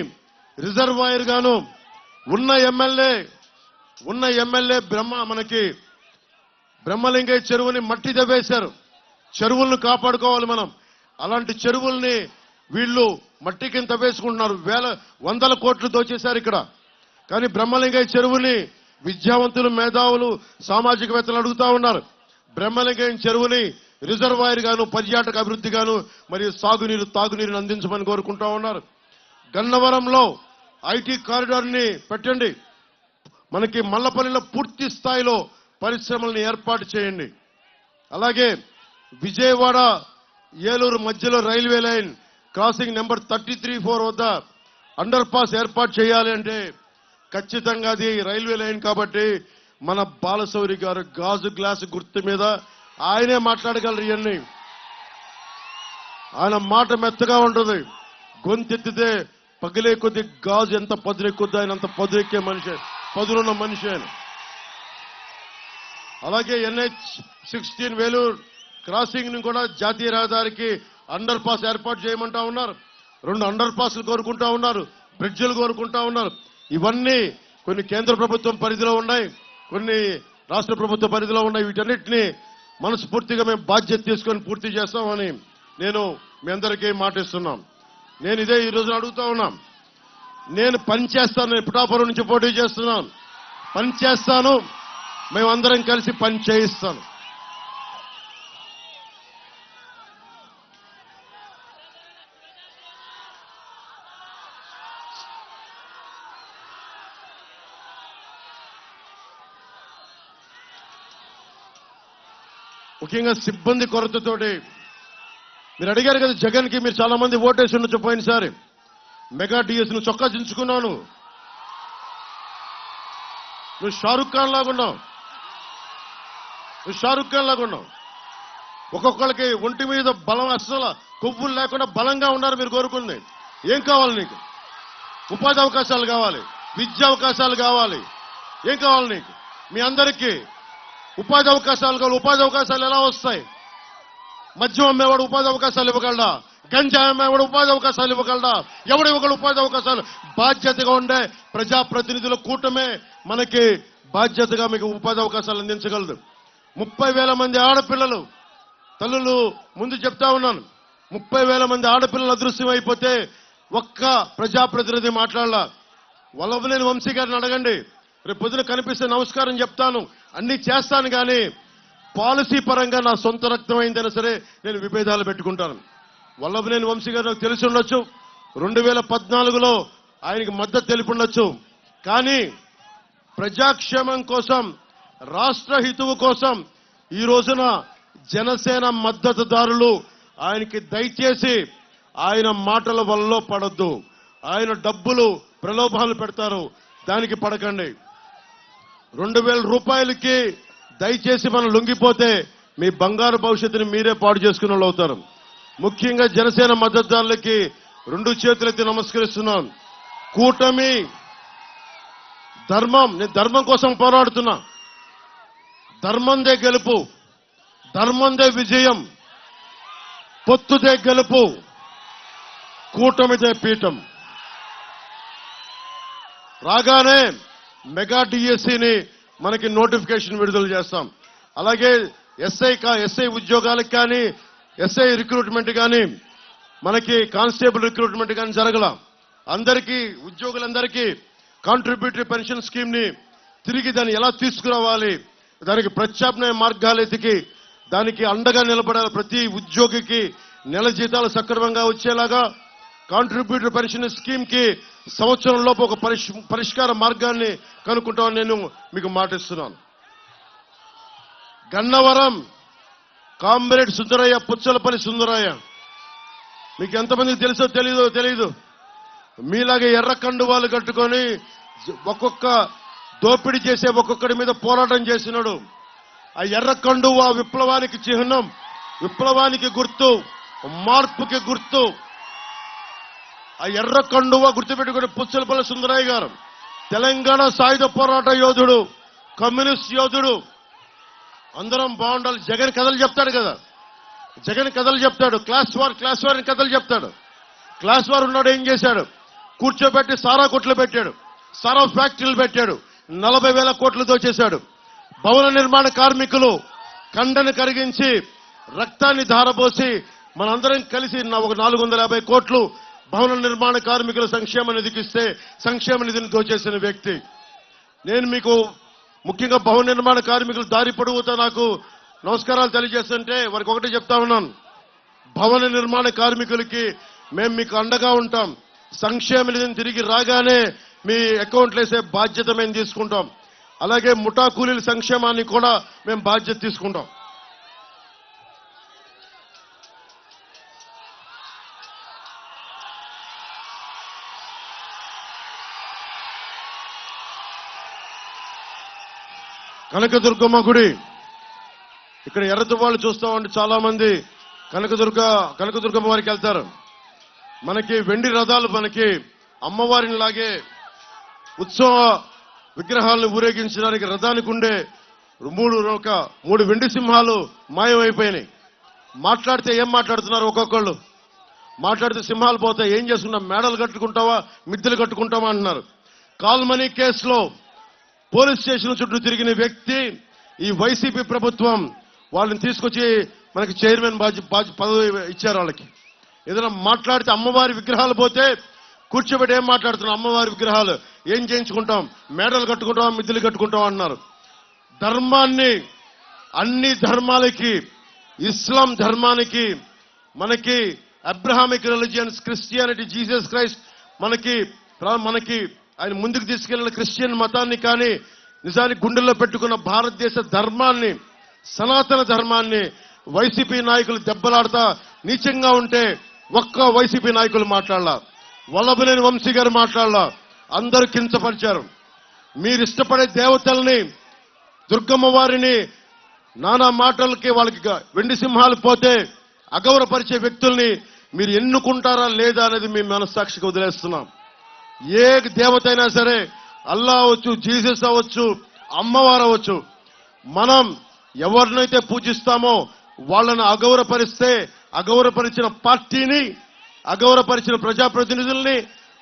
రిజర్వాయర్ గాను ఉన్న ఎమ్మెల్యే మనకి బ్రహ్మలింగయ్య చెరువుని మట్టి దవ్వేశారు. చెరువులను కాపాడుకోవాలి మనం. అలాంటి చెరువుల్ని వీళ్ళు మట్టి కింద వేసుకుంటున్నారు. వందల కోట్లు దోచేశారు ఇక్కడ. కానీ బ్రహ్మలింగయ్య చెరువుని విద్యావంతులు, మేధావులు, సామాజికవేత్తలు అడుగుతా ఉన్నారు. బ్రహ్మలింగయ్య చెరువుని రిజర్వాయర్ గాను, పర్యాటక అభివృద్ధి గాను, మరియు సాగునీరు, తాగునీరుని అందించమని కోరుకుంటా ఉన్నారు. గన్నవరంలో ఐటీ కారిడార్ ని పెట్టండి. మనకి మల్లపల్లిలో పూర్తి స్థాయిలో పరిశ్రమలను ఏర్పాటు చేయండి. అలాగే విజయవాడ ఏలూరు మధ్యలో రైల్వే లైన్ క్రాసింగ్ నెంబర్ 33-4 వద్ద అండర్ పాస్ ఏర్పాటు చేయాలి అంటే ఖచ్చితంగా అది రైల్వే లైన్ కాబట్టి మన బాలశౌరి గారు గాజు గ్లాసు గుర్తు మీద ఆయనే మాట్లాడగలరు. ఇవన్నీ ఆయన మాట మెత్తగా ఉంటుంది. గొంతెత్తితే పగిలే కొద్ది గాజు ఎంత పదునెక్కుద్ది, ఆయన అంత పదునెక్కే మనిషి, పదునున్న మనిషి ఆయన. అలాగే NH-16 వేలూరు క్రాసింగ్ ని కూడా జాతీయ రహదారికి అండర్ పాస్ ఏర్పాటు చేయమంటా ఉన్నారు. 2 అండర్ పాస్లు కోరుకుంటా ఉన్నారు, బ్రిడ్జిలు కోరుకుంటా ఉన్నారు. ఇవన్నీ కొన్ని కేంద్ర ప్రభుత్వం పరిధిలో ఉన్నాయి, కొన్ని రాష్ట్ర ప్రభుత్వ పరిధిలో ఉన్నాయి. వీటన్నిటిని మనస్ఫూర్తిగా మేము బాధ్యత తీసుకొని పూర్తి చేస్తామని నేను మీ అందరికీ మాటిస్తున్నాం. నేను ఇదే ఈ రోజున అడుగుతా ఉన్నాం. నేను పని చేస్తాను, నేను పిఠాపురం నుంచి పోటీ చేస్తున్నాను, పని చేస్తాను, మేమందరం కలిసి పని చేయిస్తాను. ముఖ్యంగా సిబ్బంది కొరతతోటి మీరు అడిగారు కదా, జగన్ కి మీరు చాలా మంది ఓటేసి ఉండొచ్చు పోయినసారి. మెగా డిఎస్ నువ్వు చొక్కా దించుకున్నాను, నువ్వు షారుఖ్ ఖాన్ లాగున్నావు, ఒక్కొక్కరికి ఒంటి మీద బలం, అస్సలు కొవ్వులు లేకుండా బలంగా ఉన్నారు. మీరు కోరుకుంది ఏం కావాలి? నీకు ఉపాధి అవకాశాలు కావాలి, విద్యా అవకాశాలు కావాలి. ఏం కావాలి నీకు? మీ అందరికీ ఉపాధి అవకాశాలు కావాలి. ఉపాధి అవకాశాలు ఎలా వస్తాయి? మద్యం అమ్మేవాడు ఉపాధి అవకాశాలు ఇవ్వగలడా? గంజా అమ్మేవాడు ఉపాధి అవకాశాలు ఇవ్వగలడా? ఎవడు ఇవ్వగలడు ఉపాధి అవకాశాలు? బాధ్యతగా ఉండే ప్రజాప్రతినిధుల కూటమే మనకి బాధ్యతగా మీకు ఉపాధి అవకాశాలు అందించగలదు. 30,000 మంది ఆడపిల్లలు, తల్లులు ముందు చెప్తా ఉన్నాను, 30,000 మంది ఆడపిల్లలు అదృశ్యం అయిపోతే ఒక్క ప్రజాప్రతినిధి మాట్లాడాల. వల్లభనేని వంశీ గారిని అడగండి, రేపు పొద్దున కనిపిస్తే నమస్కారం చెప్తాను, అన్ని చేస్తాను. కానీ పాలసీ పరంగా నా సొంత రక్తం అయిందైనా సరే నేను విభేదాలు పెట్టుకుంటాను. వల్లభనేని వంశీ గారు నాకు తెలిసి ఉండొచ్చు, 2014లో ఆయనకి మద్దతు తెలిపి ఉండొచ్చు. కానీ ప్రజాక్షేమం కోసం, రాష్ట్ర హితువు కోసం ఈ రోజున జనసేన మద్దతుదారులు ఆయనకి దయచేసి ఆయన మాటల వల్ల పడొద్దు. ఆయన డబ్బులు ప్రలోభాలు పెడతారు, దానికి పడకండి. 2,000 రూపాయలకి దయచేసి మనం లొంగిపోతే మీ బంగారు భవిష్యత్తుని మీరే పాడు చేసుకున్న వాళ్ళు అవుతారు. ముఖ్యంగా జనసేన మద్దతుదారులకి 2 చేతులెత్తి నమస్కరిస్తున్నాను. కూటమి ధర్మం, నేను ధర్మం కోసం పోరాడుతున్నా. ధర్మందే గెలుపు, ధర్మందే విజయం, పొత్తుదే గెలుపు, కూటమిదే పీఠం. రాగానే మెగా డిఎస్సిని మనకి నోటిఫికేషన్ విడుదల చేస్తాం. అలాగే ఎస్ఐ ఉద్యోగాలకు కానీ, ఎస్ఐ రిక్రూట్మెంట్ కానీ, మనకి కానిస్టేబుల్ రిక్రూట్మెంట్ కానీ జరగల. అందరికీ, ఉద్యోగులందరికీ కాంట్రిబ్యూటరీ పెన్షన్ స్కీమ్ ని తిరిగి దాన్ని ఎలా తీసుకురావాలి, దానికి ప్రత్యామ్నాయ మార్గాలు ఎతికి దానికి అండగా నిలబడాలి. ప్రతి ఉద్యోగికి నెల జీతాలు సక్రమంగా వచ్చేలాగా కాంట్రిబ్యూటరీ పెన్షన్ స్కీమ్ కి సంవత్సరం లోపు ఒక పరిష్కార మార్గాన్ని కనుక్కుంటామని నేను మీకు మాటిస్తున్నాను. గన్నవరం కామ్రేడ్ సుందరయ్య, పుచ్చలపల్లి సుందరయ్య, మీకు ఎంతమందికి తెలుసో తెలీదు. మీలాగే ఎర్ర కండువాలు కట్టుకొని ఒక్కొక్క దోపిడీ చేసే ఒక్కొక్కడి మీద పోరాటం చేసినాడు. ఆ ఎర్ర కండువా విప్లవానికి చిహ్నం, విప్లవానికి గుర్తు, మార్పుకి గుర్తు. ఆ ఎర్ర కండువా గుర్తుపెట్టుకుని పుచ్చలపల్లి సుందరయ్య గారు తెలంగాణ సాయుధ పోరాట యోధుడు, కమ్యూనిస్ట్ యోధుడు. అందరం బాగుండాలి. జగన్ కథలు చెప్తాడు కదా, జగన్ కథలు చెప్తాడు. క్లాస్ వార్ కథలు చెప్తాడు. క్లాస్ వార్ ఉన్నాడు, ఏం చేశాడు? కూర్చోబెట్టి సారా కొట్లు పెట్టాడు, సారా ఫ్యాక్టరీలు పెట్టాడు, 40,000 కోట్లు దోచేశాడు. భవన నిర్మాణ కార్మికులు కండను కరిగించి రక్తాన్ని ధారపోసి మనందరం కలిసి ఒక 450 కోట్లు భవన నిర్మాణ కార్మికుల సంక్షేమ నిధికి ఇస్తే సంక్షేమ నిధిని దోచేసిన వ్యక్తి నేను. మీకు ముఖ్యంగా భవన నిర్మాణ కార్మికులు దారి పొడవుతా నాకు నమస్కారాలు తెలియజేస్తుంటే వారికి ఒకటే చెప్తా ఉన్నాను, భవన నిర్మాణ కార్మికులకి మేము మీకు అండగా ఉంటాం. సంక్షేమ నిధిని తిరిగి రాగానే మీ అకౌంట్లు వేసే బాధ్యత మేము తీసుకుంటాం. అలాగే ముఠా కూలీల సంక్షేమాన్ని కూడా మేము బాధ్యత తీసుకుంటాం. కనకదుర్గమ్మ గుడి ఇక్కడ ఎర్రతువాళ్ళు చూస్తామంటే చాలా మంది కనకదుర్గమ్మ వారికి వెళ్తారు. మనకి వెండి రథాలు మనకి అమ్మవారిని లాగే ఉత్సవ విగ్రహాలను ఊరేగించడానికి రథానికి ఉండే మూడు వెండి సింహాలు మాయమైపోయినాయి. మాట్లాడితే ఏం మాట్లాడుతున్నారు ఒక్కొక్కళ్ళు, మాట్లాడితే సింహాలు పోతాయి, ఏం చేసుకున్నా మేడలు కట్టుకుంటావా మిద్దెలు కట్టుకుంటావా అంటున్నారు. కాల్మనీ కేసులో పోలీస్ స్టేషన్ చుట్టూ తిరిగిన వ్యక్తి ఈ వైసీపీ ప్రభుత్వం వాళ్ళని తీసుకొచ్చి మనకి చైర్మన్ పదవి ఇచ్చారు. వాళ్ళకి ఏదైనా మాట్లాడితే అమ్మవారి విగ్రహాలు పోతే కూర్చోబెట్టి ఏం మాట్లాడుతున్నాం, అమ్మవారి విగ్రహాలు ఏం చేయించుకుంటాం, మేడలు కట్టుకుంటాం మిద్దెలు కట్టుకుంటాం అన్నారు. ధర్మాన్ని అన్ని ధర్మాలకి ఇస్లాం ధర్మానికి మనకి Abrahamic religions Christianity Jesus Christ మనకి ఆయన ముందుకు తీసుకెళ్లిన క్రిస్టియన్ మతాన్ని కానీ నిజానికి గుండెల్లో పెట్టుకున్న భారతదేశ ధర్మాన్ని సనాతన ధర్మాన్ని వైసీపీ నాయకులు దెబ్బలాడతా నీచంగా ఉంటే ఒక్క వైసీపీ నాయకులు మాట్లాడాల, వల్లభనేని వంశీ గారు మాట్లాడాల, అందరూ కించపరిచారు. మీరు ఇష్టపడే దేవతల్ని దుర్గమ్మ వారిని నానా మాటలకి వాళ్ళకి వెండి సింహాలు పోతే అగౌరవపరిచే వ్యక్తుల్ని మీరు ఎన్నుకుంటారా లేదా అనేది మీ మనస్సాక్షికి వదిలేస్తున్నాం. ఏ దేవత అయినా సరే అల్లా అవ్వచ్చు, జీసస్ అవ్వచ్చు, అమ్మవారు అవ్వచ్చు, మనం ఎవరినైతే పూజిస్తామో వాళ్ళని అగౌరవపరిస్తే అగౌరవపరిచిన పార్టీని అగౌరవపరిచిన ప్రజాప్రతినిధుల్ని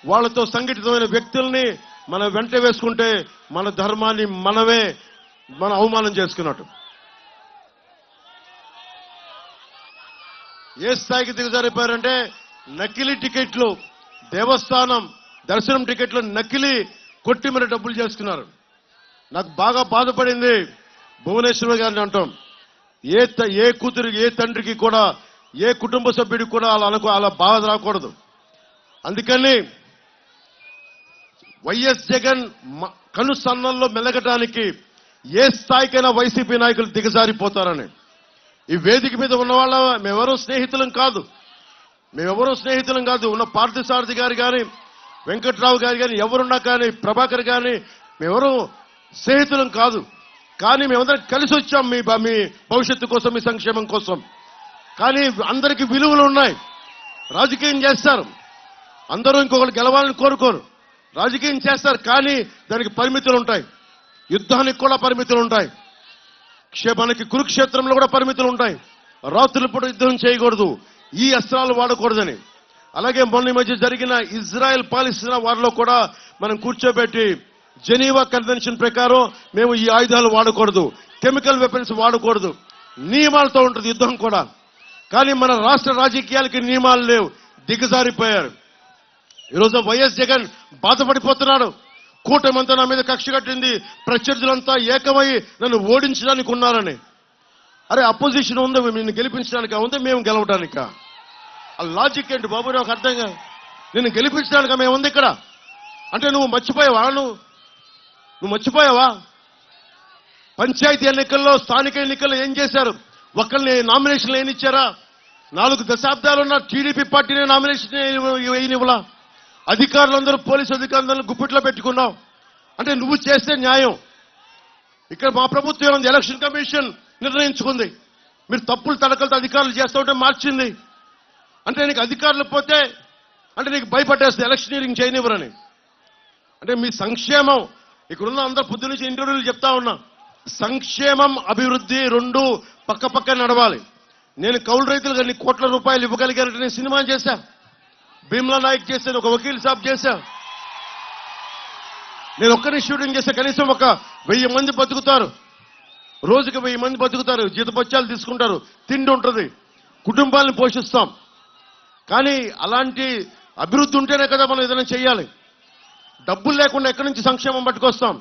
వాళ్ళతో సంఘటితమైన వ్యక్తుల్ని మనం వెంట వేసుకుంటే మన ధర్మాన్ని మన అవమానం చేసుకున్నట్టు. ఏ స్థాయికి దిగజారిపోయారంటే నకిలీ టికెట్లు, దేవస్థానం దర్శనం టికెట్లు నకిలీ కొట్టి మరి డబ్బులు చేసుకున్నారు. నాకు బాగా బాధపడింది భువనేశ్వర్ గారిని అంటాం. ఏ కూతురు ఏ తండ్రికి కూడా ఏ కుటుంబ సభ్యుడికి కూడా అలా బాధ రాకూడదు. అందుకని వైఎస్ జగన్ కనుసన్నల్లో మెలగటానికి ఏ స్థాయికైనా వైసీపీ నాయకులు దిగజారిపోతారని. ఈ వేదిక మీద ఉన్న వాళ్ళ మేమెవరూ స్నేహితులం కాదు. ఉన్న పార్థసారథి గారు కానీ వెంకట్రావు గారు కానీ ఎవరున్నా కానీ ప్రభాకర్ కానీ మేమెవరూ స్నేహితులం కాదు. కానీ మేమందరం కలిసి వచ్చాం మీ భవిష్యత్తు కోసం, మీ సంక్షేమం కోసం. కానీ అందరికీ విలువలు ఉన్నాయి. రాజకీయం చేస్తారు, అందరూ ఇంకొకరు గెలవాలని కోరుకోరు, రాజకీయం చేస్తారు. కానీ దానికి పరిమితులు ఉంటాయి, యుద్ధానికి కూడా పరిమితులు ఉంటాయి, మనకి కురుక్షేత్రంలో కూడా పరిమితులు ఉంటాయి. రాత్రుల పూట యుద్ధం చేయకూడదు, ఈ అస్త్రాలు వాడకూడదని. అలాగే మొన్న మధ్య జరిగిన ఇజ్రాయెల్ పాలిస్తున్న వారిలో కూడా మనం కూర్చోబెట్టి జెనీవా కన్వెన్షన్ ప్రకారం మేము ఈ ఆయుధాలు వాడకూడదు, కెమికల్ వెపన్స్ వాడకూడదు, నియమాలతో ఉంటుంది యుద్ధం కూడా. కానీ మన రాష్ట్ర రాజకీయాలకి నియమాలు లేవు, దిగజారిపోయారు. ఈరోజు వైఎస్ జగన్ బాధపడిపోతున్నాడు. కూటమంతా నా మీద కక్ష కట్టింది, ప్రత్యర్థులంతా ఏకమై నన్ను ఓడించడానికి ఉన్నారని. అరే అపోజిషన్ ఉందా నిన్ను గెలిపించడానికా, ఉందా మేము గెలవడానికా? ఆ లాజిక్ ఏంటి బాబు నాకు అర్థం కాదు. నిన్ను గెలిపించడానికా మేము ఉంది ఇక్కడ అంటే నువ్వు మర్చిపోయావా? పంచాయతీ ఎన్నికల్లో స్థానిక ఎన్నికల్లో ఏం చేశారు? ఒక్కరిని నామినేషన్లు ఏమి ఇచ్చారా? 4 దశాబ్దాలున్న టీడీపీ పార్టీని నామినేషన్ వేయనివ్వలా. అధికారులందరూ పోలీసు అధికారులందరూ గుప్పిట్లో పెట్టుకున్నావు అంటే నువ్వు చేస్తే న్యాయం. ఇక్కడ మా ప్రభుత్వం ఉంది, ఎలక్షన్ కమిషన్ నిర్ణయించుకుంది. మీరు తప్పులు తడకలతో అధికారులు చేస్తూ ఉంటే మార్చింది. అంటే నీకు అధికారులు పోతే అంటే నీకు భయపడేస్తుంది, ఎలక్షనీరింగ్ చేయనివ్వరని. అంటే మీ సంక్షేమం ఇక్కడున్న అందరూ పొద్దు నుంచి ఇంటర్వ్యూలు చెప్తా ఉన్నా, సంక్షేమం అభివృద్ధి రెండు పక్క నడవాలి. నేను కౌలు రైతులుగా నీ కోట్ల రూపాయలు ఇవ్వగలిగానంటే నేను సినిమా చేశా, భీమ్లా నాయక్ చేశాను, ఒక వకీల్ సాబ్ చేశా, నేను ఒక్కరిని షూటింగ్ చేస్తే కనీసం 1000 మంది బతుకుతారు, రోజుకి 1000 మంది బతుకుతారు, జీతపత్యాలు తీసుకుంటారు, తిండి ఉంటుంది, కుటుంబాలను పోషిస్తాం. కానీ అలాంటి అభివృద్ధి ఉంటేనే కదా మనం ఏదైనా చేయాలి. డబ్బులు లేకుండా ఎక్కడి నుంచి సంక్షేమం పట్టుకొస్తాం?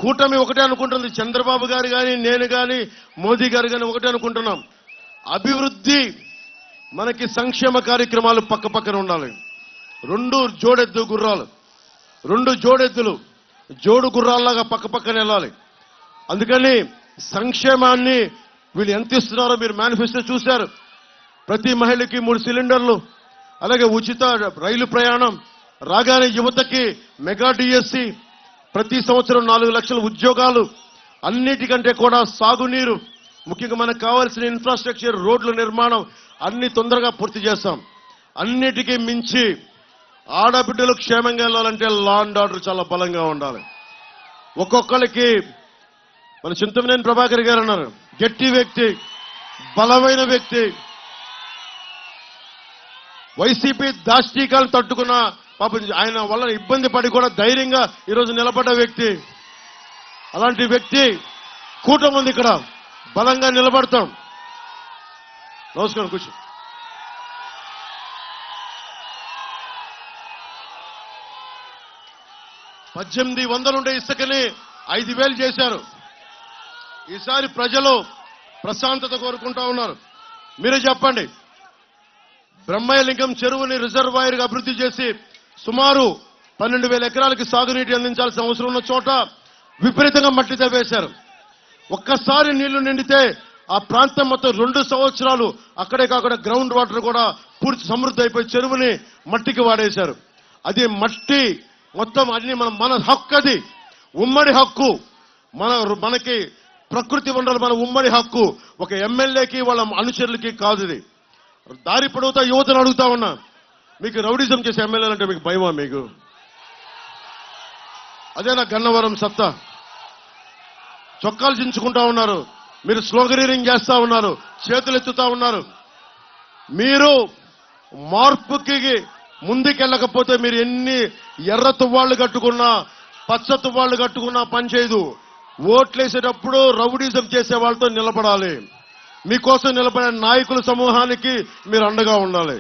కూటమి ఒకటే అనుకుంటుంది, చంద్రబాబు గారు కానీ నేను కానీ మోదీ గారు కానీ ఒకటే అనుకుంటున్నాం, అభివృద్ధి మనకి సంక్షేమ కార్యక్రమాలు పక్క పక్కన ఉండాలి. రెండు జోడెద్దులు జోడు గుర్రాల్లాగా పక్క పక్కన వెళ్ళాలి. అందుకని సంక్షేమాన్ని వీళ్ళు ఎంత ఇస్తున్నారో మీరు మేనిఫెస్టో చూశారు. ప్రతి మహిళకి 3 సిలిండర్లు, అలాగే ఉచిత రైలు ప్రయాణం, రాగానే యువతకి మెగా డిఎస్సి, ప్రతి సంవత్సరం 4 లక్షల ఉద్యోగాలు, అన్నిటికంటే కూడా సాగునీరు, ముఖ్యంగా మనకు కావాల్సిన ఇన్ఫ్రాస్ట్రక్చర్, రోడ్ల నిర్మాణం అన్ని తొందరగా పూర్తి చేస్తాం. అన్నిటికీ మించి ఆడబిడ్డలు క్షేమంగా వెళ్ళాలంటే లా అండ్ ఆర్డర్ చాలా బలంగా ఉండాలి. ఒక్కొక్కరికి మన చింతమనేని ప్రభాకర్ గారు అన్నారు, గట్టి వ్యక్తి, బలమైన వ్యక్తి, వైసీపీ దాష్టీకాలను తట్టుకున్న పాపం ఆయన వల్ల ఇబ్బంది పడి కూడా ధైర్యంగా ఈరోజు నిలబడ్డ వ్యక్తి. అలాంటి వ్యక్తి కూటమి ఉంది ఇక్కడ, బలంగా నిలబడతాం. నమస్కారం, కూర్చో. $1,800 ఉండే ఇసుకని 5,000 చేశారు. ఈసారి ప్రజలు ప్రశాంతత కోరుకుంటా ఉన్నారు. మీరే చెప్పండి, బ్రహ్మయ్యలింగం చెరువుని రిజర్వాయర్గా అభివృద్ధి చేసి సుమారు 12,000 ఎకరాలకి సాగునీటి అందించాల్సిన అవసరం ఉన్న చోట విపరీతంగా మట్టి తవ్వేశారు. ఒక్కసారి నీళ్లు నిండితే ఆ ప్రాంతం మొత్తం 2 సంవత్సరాలు అక్కడే కాకుండా గ్రౌండ్ వాటర్ కూడా పూర్తి సమృద్ధి అయిపోయి చెరువుని మట్టికి వాడేశారు. అది మట్టి మొత్తం అన్ని మన హక్కు, అది ఉమ్మడి హక్కు. మనకి ప్రకృతి వనరులు మన ఉమ్మడి హక్కు. ఒక ఎమ్మెల్యేకి వాళ్ళ అనుచరులకి కాదు. ఇది దారి పొడవుతా యువతను అడుగుతా ఉన్నా, మీకు రౌడిజం చేసే ఎమ్మెల్యేలు అంటే మీకు భయమా? మీకు అదే నా గన్నవరం సత్తా. చొక్కాలు చించుకుంటా ఉన్నారు, మీరు స్లోగనీరింగ్ చేస్తా ఉన్నారు, చేతులు ఎత్తుతా ఉన్నారు. మీరు మార్పుకి ముందుకెళ్ళకపోతే మీరు ఎన్ని ఎర్ర తువ్వాళ్లు కట్టుకున్నా, పచ్చ తువ్వాళ్లు కట్టుకున్నా పనిచేయదు. ఓట్లేసేటప్పుడు రౌడీజం చేసే వాళ్ళతో నిలబడాలి. మీకోసం నిలబడే నాయకుల సమూహానికి మీరు అండగా ఉండాలి.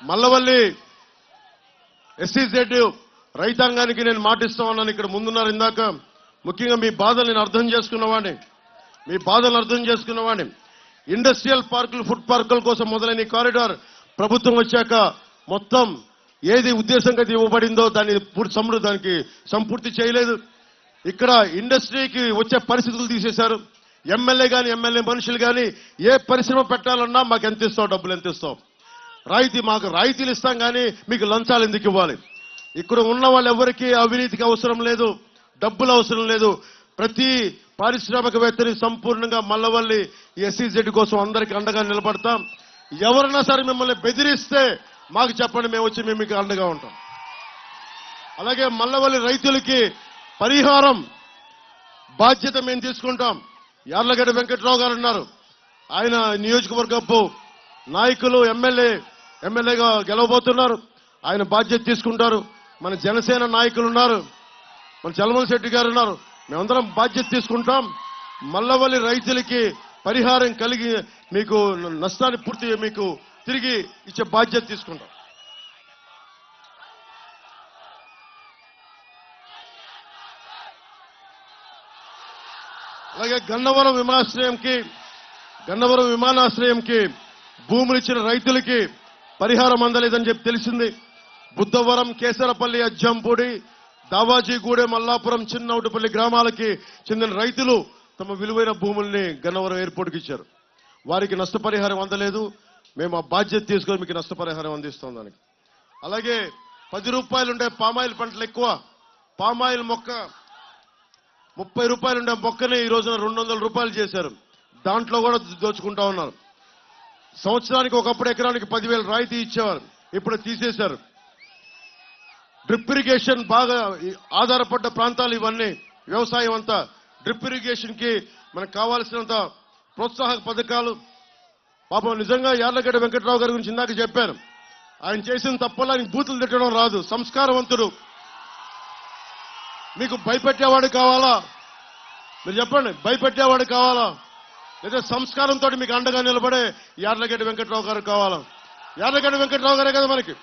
మల్లవల్లి SEZ రైతాంగానికి నేను మాటిస్తా ఉన్నాను. ఇక్కడ ముందున్నారు ఇందాక, ముఖ్యంగా మీ బాధలు నేను అర్థం చేసుకున్నవాడిని. ఇండస్ట్రియల్ పార్కులు, ఫుడ్ పార్కుల కోసం మొదలైన ఈ కారిడార్ ప్రభుత్వం వచ్చాక మొత్తం ఏది ఉద్దేశంగా ఇవ్వబడిందో దానికి సంపూర్తి చేయలేదు. ఇక్కడ ఇండస్ట్రీకి వచ్చే పరిస్థితులు తీసేశారు. ఎమ్మెల్యే మనుషులు కానీ ఏ పరిశ్రమ పెట్టాలన్నా మాకు ఎంత ఇస్తావు, డబ్బులు ఎంత ఇస్తావు, మాకు రాయితీలు ఇస్తాం కానీ మీకు లంచాలు ఎందుకు ఇవ్వాలి? ఇక్కడ ఉన్న వాళ్ళు ఎవరికి అవినీతికి అవసరం లేదు, డబ్బులు అవసరం లేదు. ప్రతి పారిశ్రామికవేత్తని సంపూర్ణంగా మల్లవల్లి SEZ కోసం అందరికీ అండగా నిలబడతాం. ఎవరైనా సరే మిమ్మల్ని బెదిరిస్తే మాకు చెప్పండి, మేము వచ్చి మేము మీకు అండగా ఉంటాం. అలాగే మల్లవల్లి రైతులకి పరిహారం బాధ్యత మేము తీసుకుంటాం. యార్లగడ్డ వెంకట్రావు గారు ఉన్నారు, ఆయన నియోజకవర్గపు నాయకులు, ఎమ్మెల్యేగా గెలవబోతున్నారు. ఆయన బాధ్యత తీసుకుంటారు. మన జనసేన నాయకులు ఉన్నారు, మన చలమల శెట్టి గారు ఉన్నారు. మేమందరం బాధ్యత తీసుకుంటాం. మల్లవల్లి రైతులకి పరిహారం కలిగి మీకు నష్టాన్ని మీకు తిరిగి ఇచ్చే బాధ్యత తీసుకుంటాం. అలాగే గన్నవరం విమానాశ్రయంకి భూములు ఇచ్చిన రైతులకి పరిహారం అందలేదని చెప్పి తెలిసింది. బుద్ధవరం, కేసరపల్లి, అజ్జంపూడి, దావాజీగూడె, మల్లాపురం, చిన్నౌటపల్లి గ్రామాలకి చెందిన రైతులు తమ విలువైన భూముల్ని గన్నవరం ఎయిర్పోర్ట్కి ఇచ్చారు. వారికి నష్టపరిహారం అందలేదు. మేము ఆ బాధ్యత తీసుకొని మీకు నష్టపరిహారం అందిస్తాం దానికి. అలాగే ₹10 ఉండే పామాయిల్ పంటలు ఎక్కువ. పామాయిల్ మొక్క ₹30 ఉండే మొక్కని ఈ రోజున ₹200 చేశారు. దాంట్లో కూడా దోచుకుంటా ఉన్నారు. సంవత్సరానికి ఒకప్పుడు ఎకరానికి 10,000 రాయితీ ఇచ్చేవారు, ఇప్పుడు తీసేశారు. డ్రిప్ ఇరిగేషన్ బాగా ఆధారపడ్డ ప్రాంతాలు ఇవన్నీ. వ్యవసాయం అంతా డ్రిప్ ఇరిగేషన్ కి మనకు కావాల్సినంత ప్రోత్సాహక పథకాలు. పాపం నిజంగా యార్లగడ్డ వెంకట్రావు గారి గురించి ఇందాక చెప్పారు. ఆయన చేసిన తప్పలా ఆయనకు బూతులు తిట్టడం రాదు, సంస్కారవంతుడు. మీకు భయపెట్టేవాడు కావాలా? మీరు చెప్పండి, భయపెట్టేవాడు కావాలా లేదా సంస్కారంతో మీకు అండగా నిలబడే యార్లగడ్డ వెంకట్రావు గారు కావాలా? యార్లగడ్డ వెంకట్రావు గారే కదా మనకి.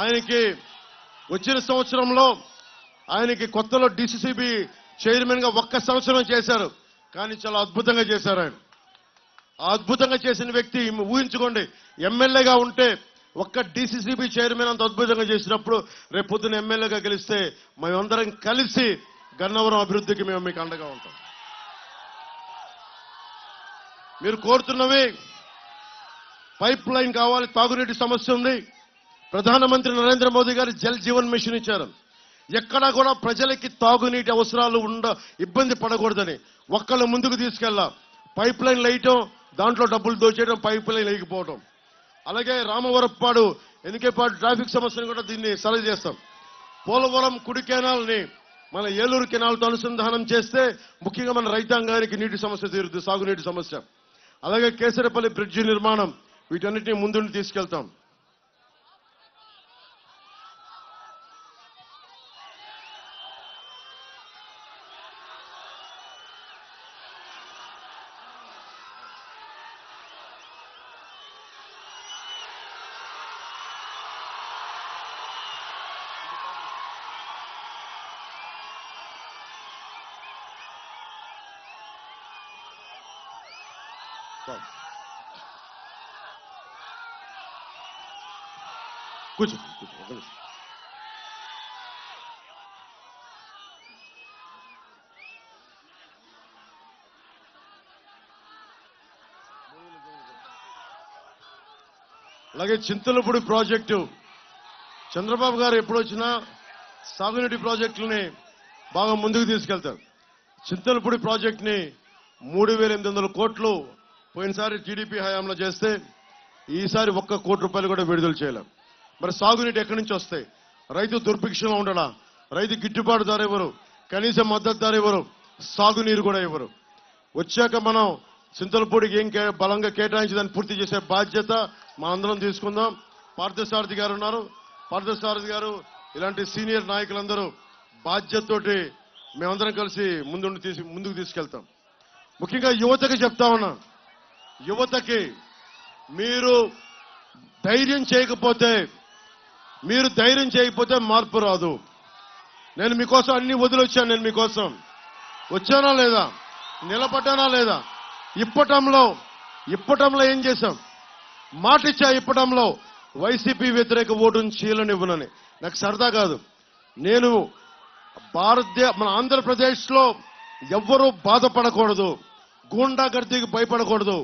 ఆయనకి వచ్చిన సంవత్సరంలో ఆయనకి కొత్తలో డిసిసిబి చైర్మన్ గా 1 సంవత్సరం చేశారు, కానీ చాలా అద్భుతంగా చేశారు ఆయన. ఆ అద్భుతంగా చేసిన వ్యక్తి ఊహించుకోండి, ఎమ్మెల్యేగా ఉంటే ఒక్క డిసిసిబి చైర్మన్ అంత అద్భుతంగా చేసినప్పుడు రేపు పొద్దున ఎమ్మెల్యేగా గెలిస్తే మేమందరం కలిసి గన్నవరం అభివృద్ధికి మేము మీకు అండగా ఉంటాం. మీరు కోరుతున్నవి పైప్ లైన్ కావాలి, తాగునీటి సమస్య ఉంది. ప్రధానమంత్రి నరేంద్ర మోదీ గారు జల్ జీవన్ మిషన్ ఇచ్చారు. ఎక్కడా కూడా ప్రజలకి తాగునీటి అవసరాలు ఇబ్బంది పడకూడదని ఒక్కళ్ళు ముందుకు తీసుకెళ్ళా. పైప్ లైన్ వేయటం, దాంట్లో డబ్బులు దోచేయడం, పైప్ లైన్ వేయకపోవడం. అలాగే రామవరప్పాడు ఎన్నికేపాడు ట్రాఫిక్ సమస్యను కూడా దీన్ని సరి చేస్తాం. పోలవరం కుడి కెనాల్ని మన ఏలూరు కెనాల్తో అనుసంధానం చేస్తే ముఖ్యంగా మన రైతాంగానికి నీటి సమస్య తీరుతుంది, సాగునీటి సమస్య. అలాగే కేసరపల్లి బ్రిడ్జి నిర్మాణం, వీటన్నిటిని ముందుండి తీసుకెళ్తాం. కూర్చో కూర్చో ఒక నిమిషం. అలాగే చింతలపూడి ప్రాజెక్టు, చంద్రబాబు గారు ఎప్పుడు వచ్చినా సాగునీటి ప్రాజెక్టులని బాగా ముందుకు తీసుకెళ్తారు. చింతలపూడి ప్రాజెక్టుని 3,800 కోట్లు పోయినసారి టీడీపీ హయాంలో చేస్తే ఈసారి 1 కోటి రూపాయలు కూడా విడుదల చేయలేం. మరి సాగునీటి ఎక్కడి నుంచి వస్తాయి? రైతు దుర్భిక్షంలో ఉండడా, రైతు గిట్టుబాటు ధర ఇవ్వరు, కనీస మద్దతు ధర ఇవ్వరు, సాగునీరు కూడా ఇవ్వరు. వచ్చాక మనం చింతలపూడికి ఏం బలంగా కేటాయించి దాన్ని పూర్తి చేసే బాధ్యత మా అందరం తీసుకుందాం. పార్థసారథి గారు ఉన్నారు, పార్థసారథి గారు ఇలాంటి సీనియర్ నాయకులందరూ బాధ్యతతోటి మేమందరం కలిసి ముందుకు తీసుకెళ్తాం. ముఖ్యంగా యువతకి చెప్తా ఉన్నా, యువతకి మీరు ధైర్యం చేయకపోతే మార్పు రాదు. నేను మీకోసం అన్ని వదిలొచ్చాను. నేను మీకోసం వచ్చానా లేదా, నిలబడ్డానా లేదా? ఇప్పటంలో ఏం చేశాం? మాటిచ్చా ఇప్పటంలో వైసీపీ వ్యతిరేక ఓటును చీలనివ్వనని. నాకు సరదా కాదు. నేను మన ఆంధ్రప్రదేశ్లో ఎవ్వరూ బాధపడకూడదు, గూండాగర్దీకి భయపడకూడదు,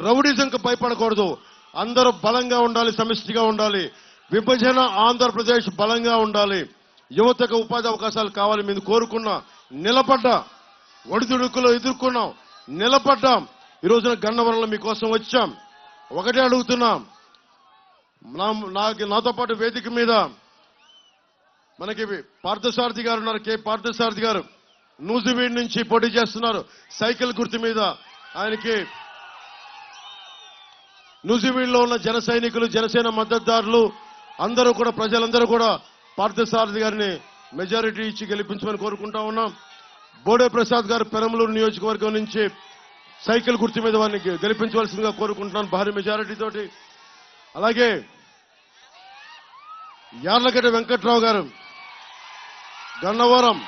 రౌడిజంకి భయపడకూడదు. అందరూ బలంగా ఉండాలి, సమిష్టిగా ఉండాలి. విభజన ఆంధ్రప్రదేశ్ బలంగా ఉండాలి. యువతకు ఉపాధి అవకాశాలు కావాలి. మీరు కోరుకున్నా, నిలబడ్డా, ఒడిదుడుకులు ఎదుర్కొన్నాం, నిలబడ్డాం. ఈ రోజున గన్నవరంలో మీకోసం వచ్చాం. ఒకటే అడుగుతున్నాం, నాతో పాటు వేదిక మీద మనకి పార్థసారథి గారు ఉన్నారు, కె పార్థసారథి గారు నూజివీడ్ నుంచి పోటీ చేస్తున్నారు సైకిల్ గుర్తు మీద. ఆయనకి నూజివీడ్లో ఉన్న జన సైనికులు, జనసేన మద్దతుదారులు అందరూ కూడా, ప్రజలందరూ కూడా పార్థసారథి గారిని మెజారిటీ ఇచ్చి గెలిపించమని కోరుకుంటా ఉన్నాం. బోడే ప్రసాద్ గారు పెరంలూరు నియోజకవర్గం నుంచి సైకిల్ గుర్తు మీద వారిని గెలిపించవలసిందిగా కోరుకుంటున్నాను భారీ మెజారిటీ తోటి. అలాగే యార్లగడ్డ వెంకట్రావు గారు గన్నవరం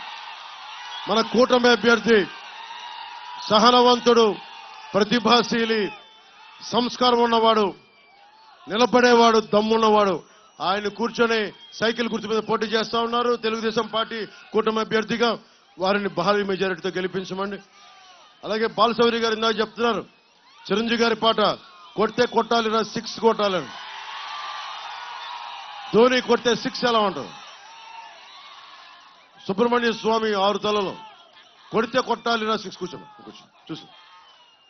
మన కూటమి అభ్యర్థి, సహనవంతుడు, ప్రతిభాశీలి, సంస్కారం ఉన్నవాడు, నిలబడేవాడు, దమ్మున్నవాడు. ఆయన కూర్చొని సైకిల్ గుర్తు మీద పోటీ చేస్తా ఉన్నారు. తెలుగుదేశం పార్టీ కూటమి అభ్యర్థిగా వారిని భారీ మెజారిటీతో గెలిపించమండి. అలాగే బాలశౌరి గారు ఇందాక చెప్తున్నారు, చిరంజీవి గారి పాట కొడితే కొట్టాలిరా 6 కొట్టాలని. ధోని కొడితే 6 ఎలా ఉంటుంది? సుబ్రహ్మణ్య స్వామి 6 తలలో కొడితే కొట్టాలిరా 6. కూర్చోండి చూసి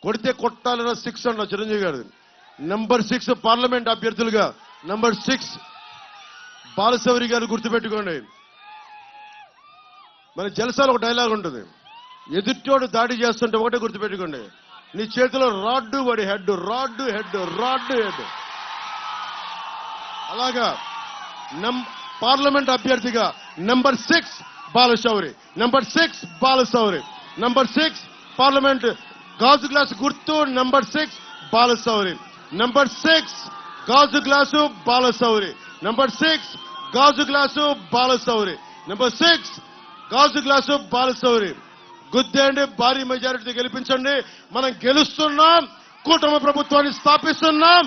కొడితే కొట్టాలిరా 6 అన్న చిరంజీవి గారు. నెంబర్ 6 పార్లమెంట్ అభ్యర్థులుగా నెంబర్ 6 బాలశౌరి గారు గుర్తుపెట్టుకోండి. మన జలసాలో ఒక డైలాగ్ ఉంటుంది, ఎదుటోడు దాడి చేస్తుంటే ఒకటే గుర్తుపెట్టుకోండి, నీ చేతిలో రాడ్డు వాడి head, rod head, rod head. అలాగా పార్లమెంట్ అభ్యర్థిగా number 6 Balashowry, number 6 Balashowry, number 6 parliament గాజు గ్లాసు గుర్తు నెంబర్ 6 బాలశౌరి, నెంబర్ 6 గాజు గ్లాసు బాలశౌరి, నెంబర్ 6 గాజు గ్లాసు బాలశౌరి, నెంబర్ 6 గాజు గ్లాసు బాలశౌరి. గుద్దేండి, భారీ మెజారిటీ గెలిపించండి. మనం గెలుస్తున్నాం, కూటమి ప్రభుత్వాన్ని స్థాపిస్తున్నాం,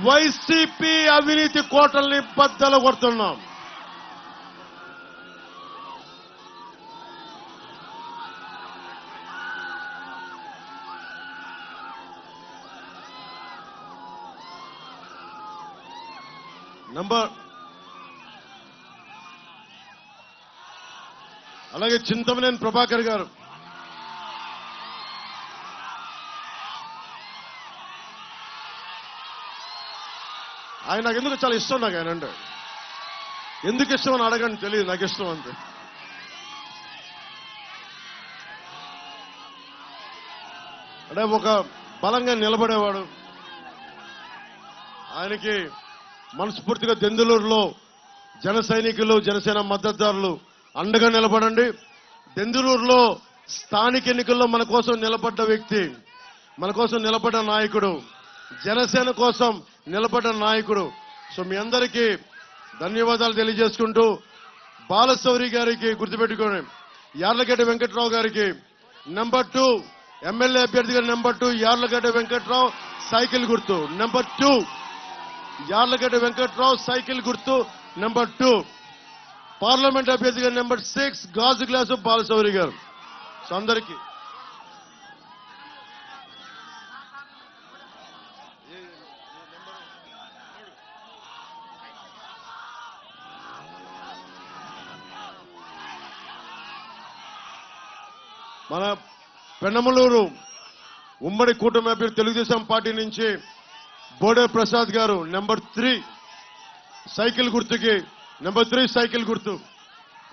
వైసీపీ అవినీతి కోటల్ని బద్దలు కొడుతున్నాం. అలాగే చింతమనేని ప్రభాకర్ గారు, ఆయన నాకు ఎందుకు చాలా ఇష్టం. నాకు ఆయన అంటే ఎందుకు ఇష్టం అని అడగండి, తెలియదు, నాకు ఇష్టం అంతే. అంటే ఒక బలంగా నిలబడేవాడు. ఆయనకి మనస్ఫూర్తిగా దెందులూరులో జన సైనికులు, జనసేన మద్దతుదారులు అండగా నిలబడండి. దెందులూరులో స్థానిక ఎన్నికల్లో మన కోసం నిలబడ్డ వ్యక్తి, మన కోసం నిలబడ్డ నాయకుడు, జనసేన కోసం నిలబడ్డ నాయకుడు. సో మీ అందరికీ ధన్యవాదాలు తెలియజేసుకుంటూ, బాలశౌరి గారికి గుర్తుపెట్టుకోండి, యార్లగడ్డ వెంకట్రావు గారికి నెంబర్ 2 ఎమ్మెల్యే అభ్యర్థిగా నెంబర్ 2 యార్లగడ్డ వెంకట్రావు సైకిల్ గుర్తు నెంబర్ 2, యార్లగడ్డ వెంకట్రావు సైకిల్ గుర్తు నెంబర్ 2. పార్లమెంట్ అభ్యర్థిగా నెంబర్ 6 గాజు గ్లాసు బాలశౌరి గారు. సో అందరికీ మన పెన్నమలూరు ఉమ్మడి కూటమి అభ్యర్థి తెలుగుదేశం పార్టీ నుంచి బోడే ప్రసాద్ గారు నెంబర్ 3 సైకిల్ గుర్తుకి, నెంబర్ 3 సైకిల్ గుర్తు,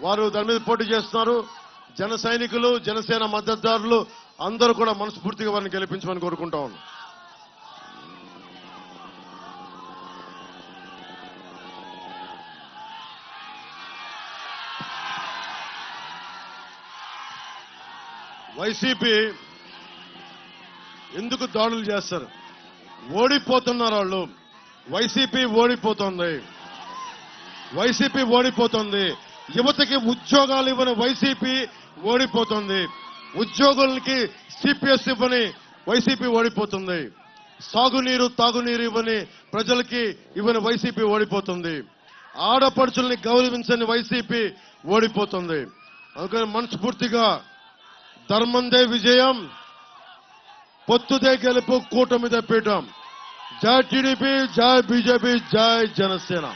వారు దాని మీద పోటీ చేస్తున్నారు. జన సైనికులు, జనసేన మద్దతుదారులు అందరూ కూడా మనస్ఫూర్తిగా వారిని గెలిపించమని కోరుకుంటా ఉన్నాం. వైసీపీ ఎందుకు దాడులు చేస్తారు? ఓడిపోతున్నారు వాళ్ళు. వైసీపీ ఓడిపోతుంది, వైసీపీ ఓడిపోతుంది. యువతకి ఉద్యోగాలు ఇవ్వని వైసీపీ ఓడిపోతుంది, ఉద్యోగులకి సిపిఎస్ ఇవ్వని వైసీపీ ఓడిపోతుంది, సాగునీరు తాగునీరు ఇవ్వని ప్రజలకి ఇవ్వని వైసీపీ ఓడిపోతుంది, ఆడపడుచుల్ని గౌరవించని వైసీపీ ఓడిపోతుంది. అందుకని మనస్ఫూర్తిగా ధర్మందే విజయం, పొత్తుదే గెలుపు, కూటమిదే పీఠం. జై టీడీపీ, జై బీజేపీ, జై జనసేన.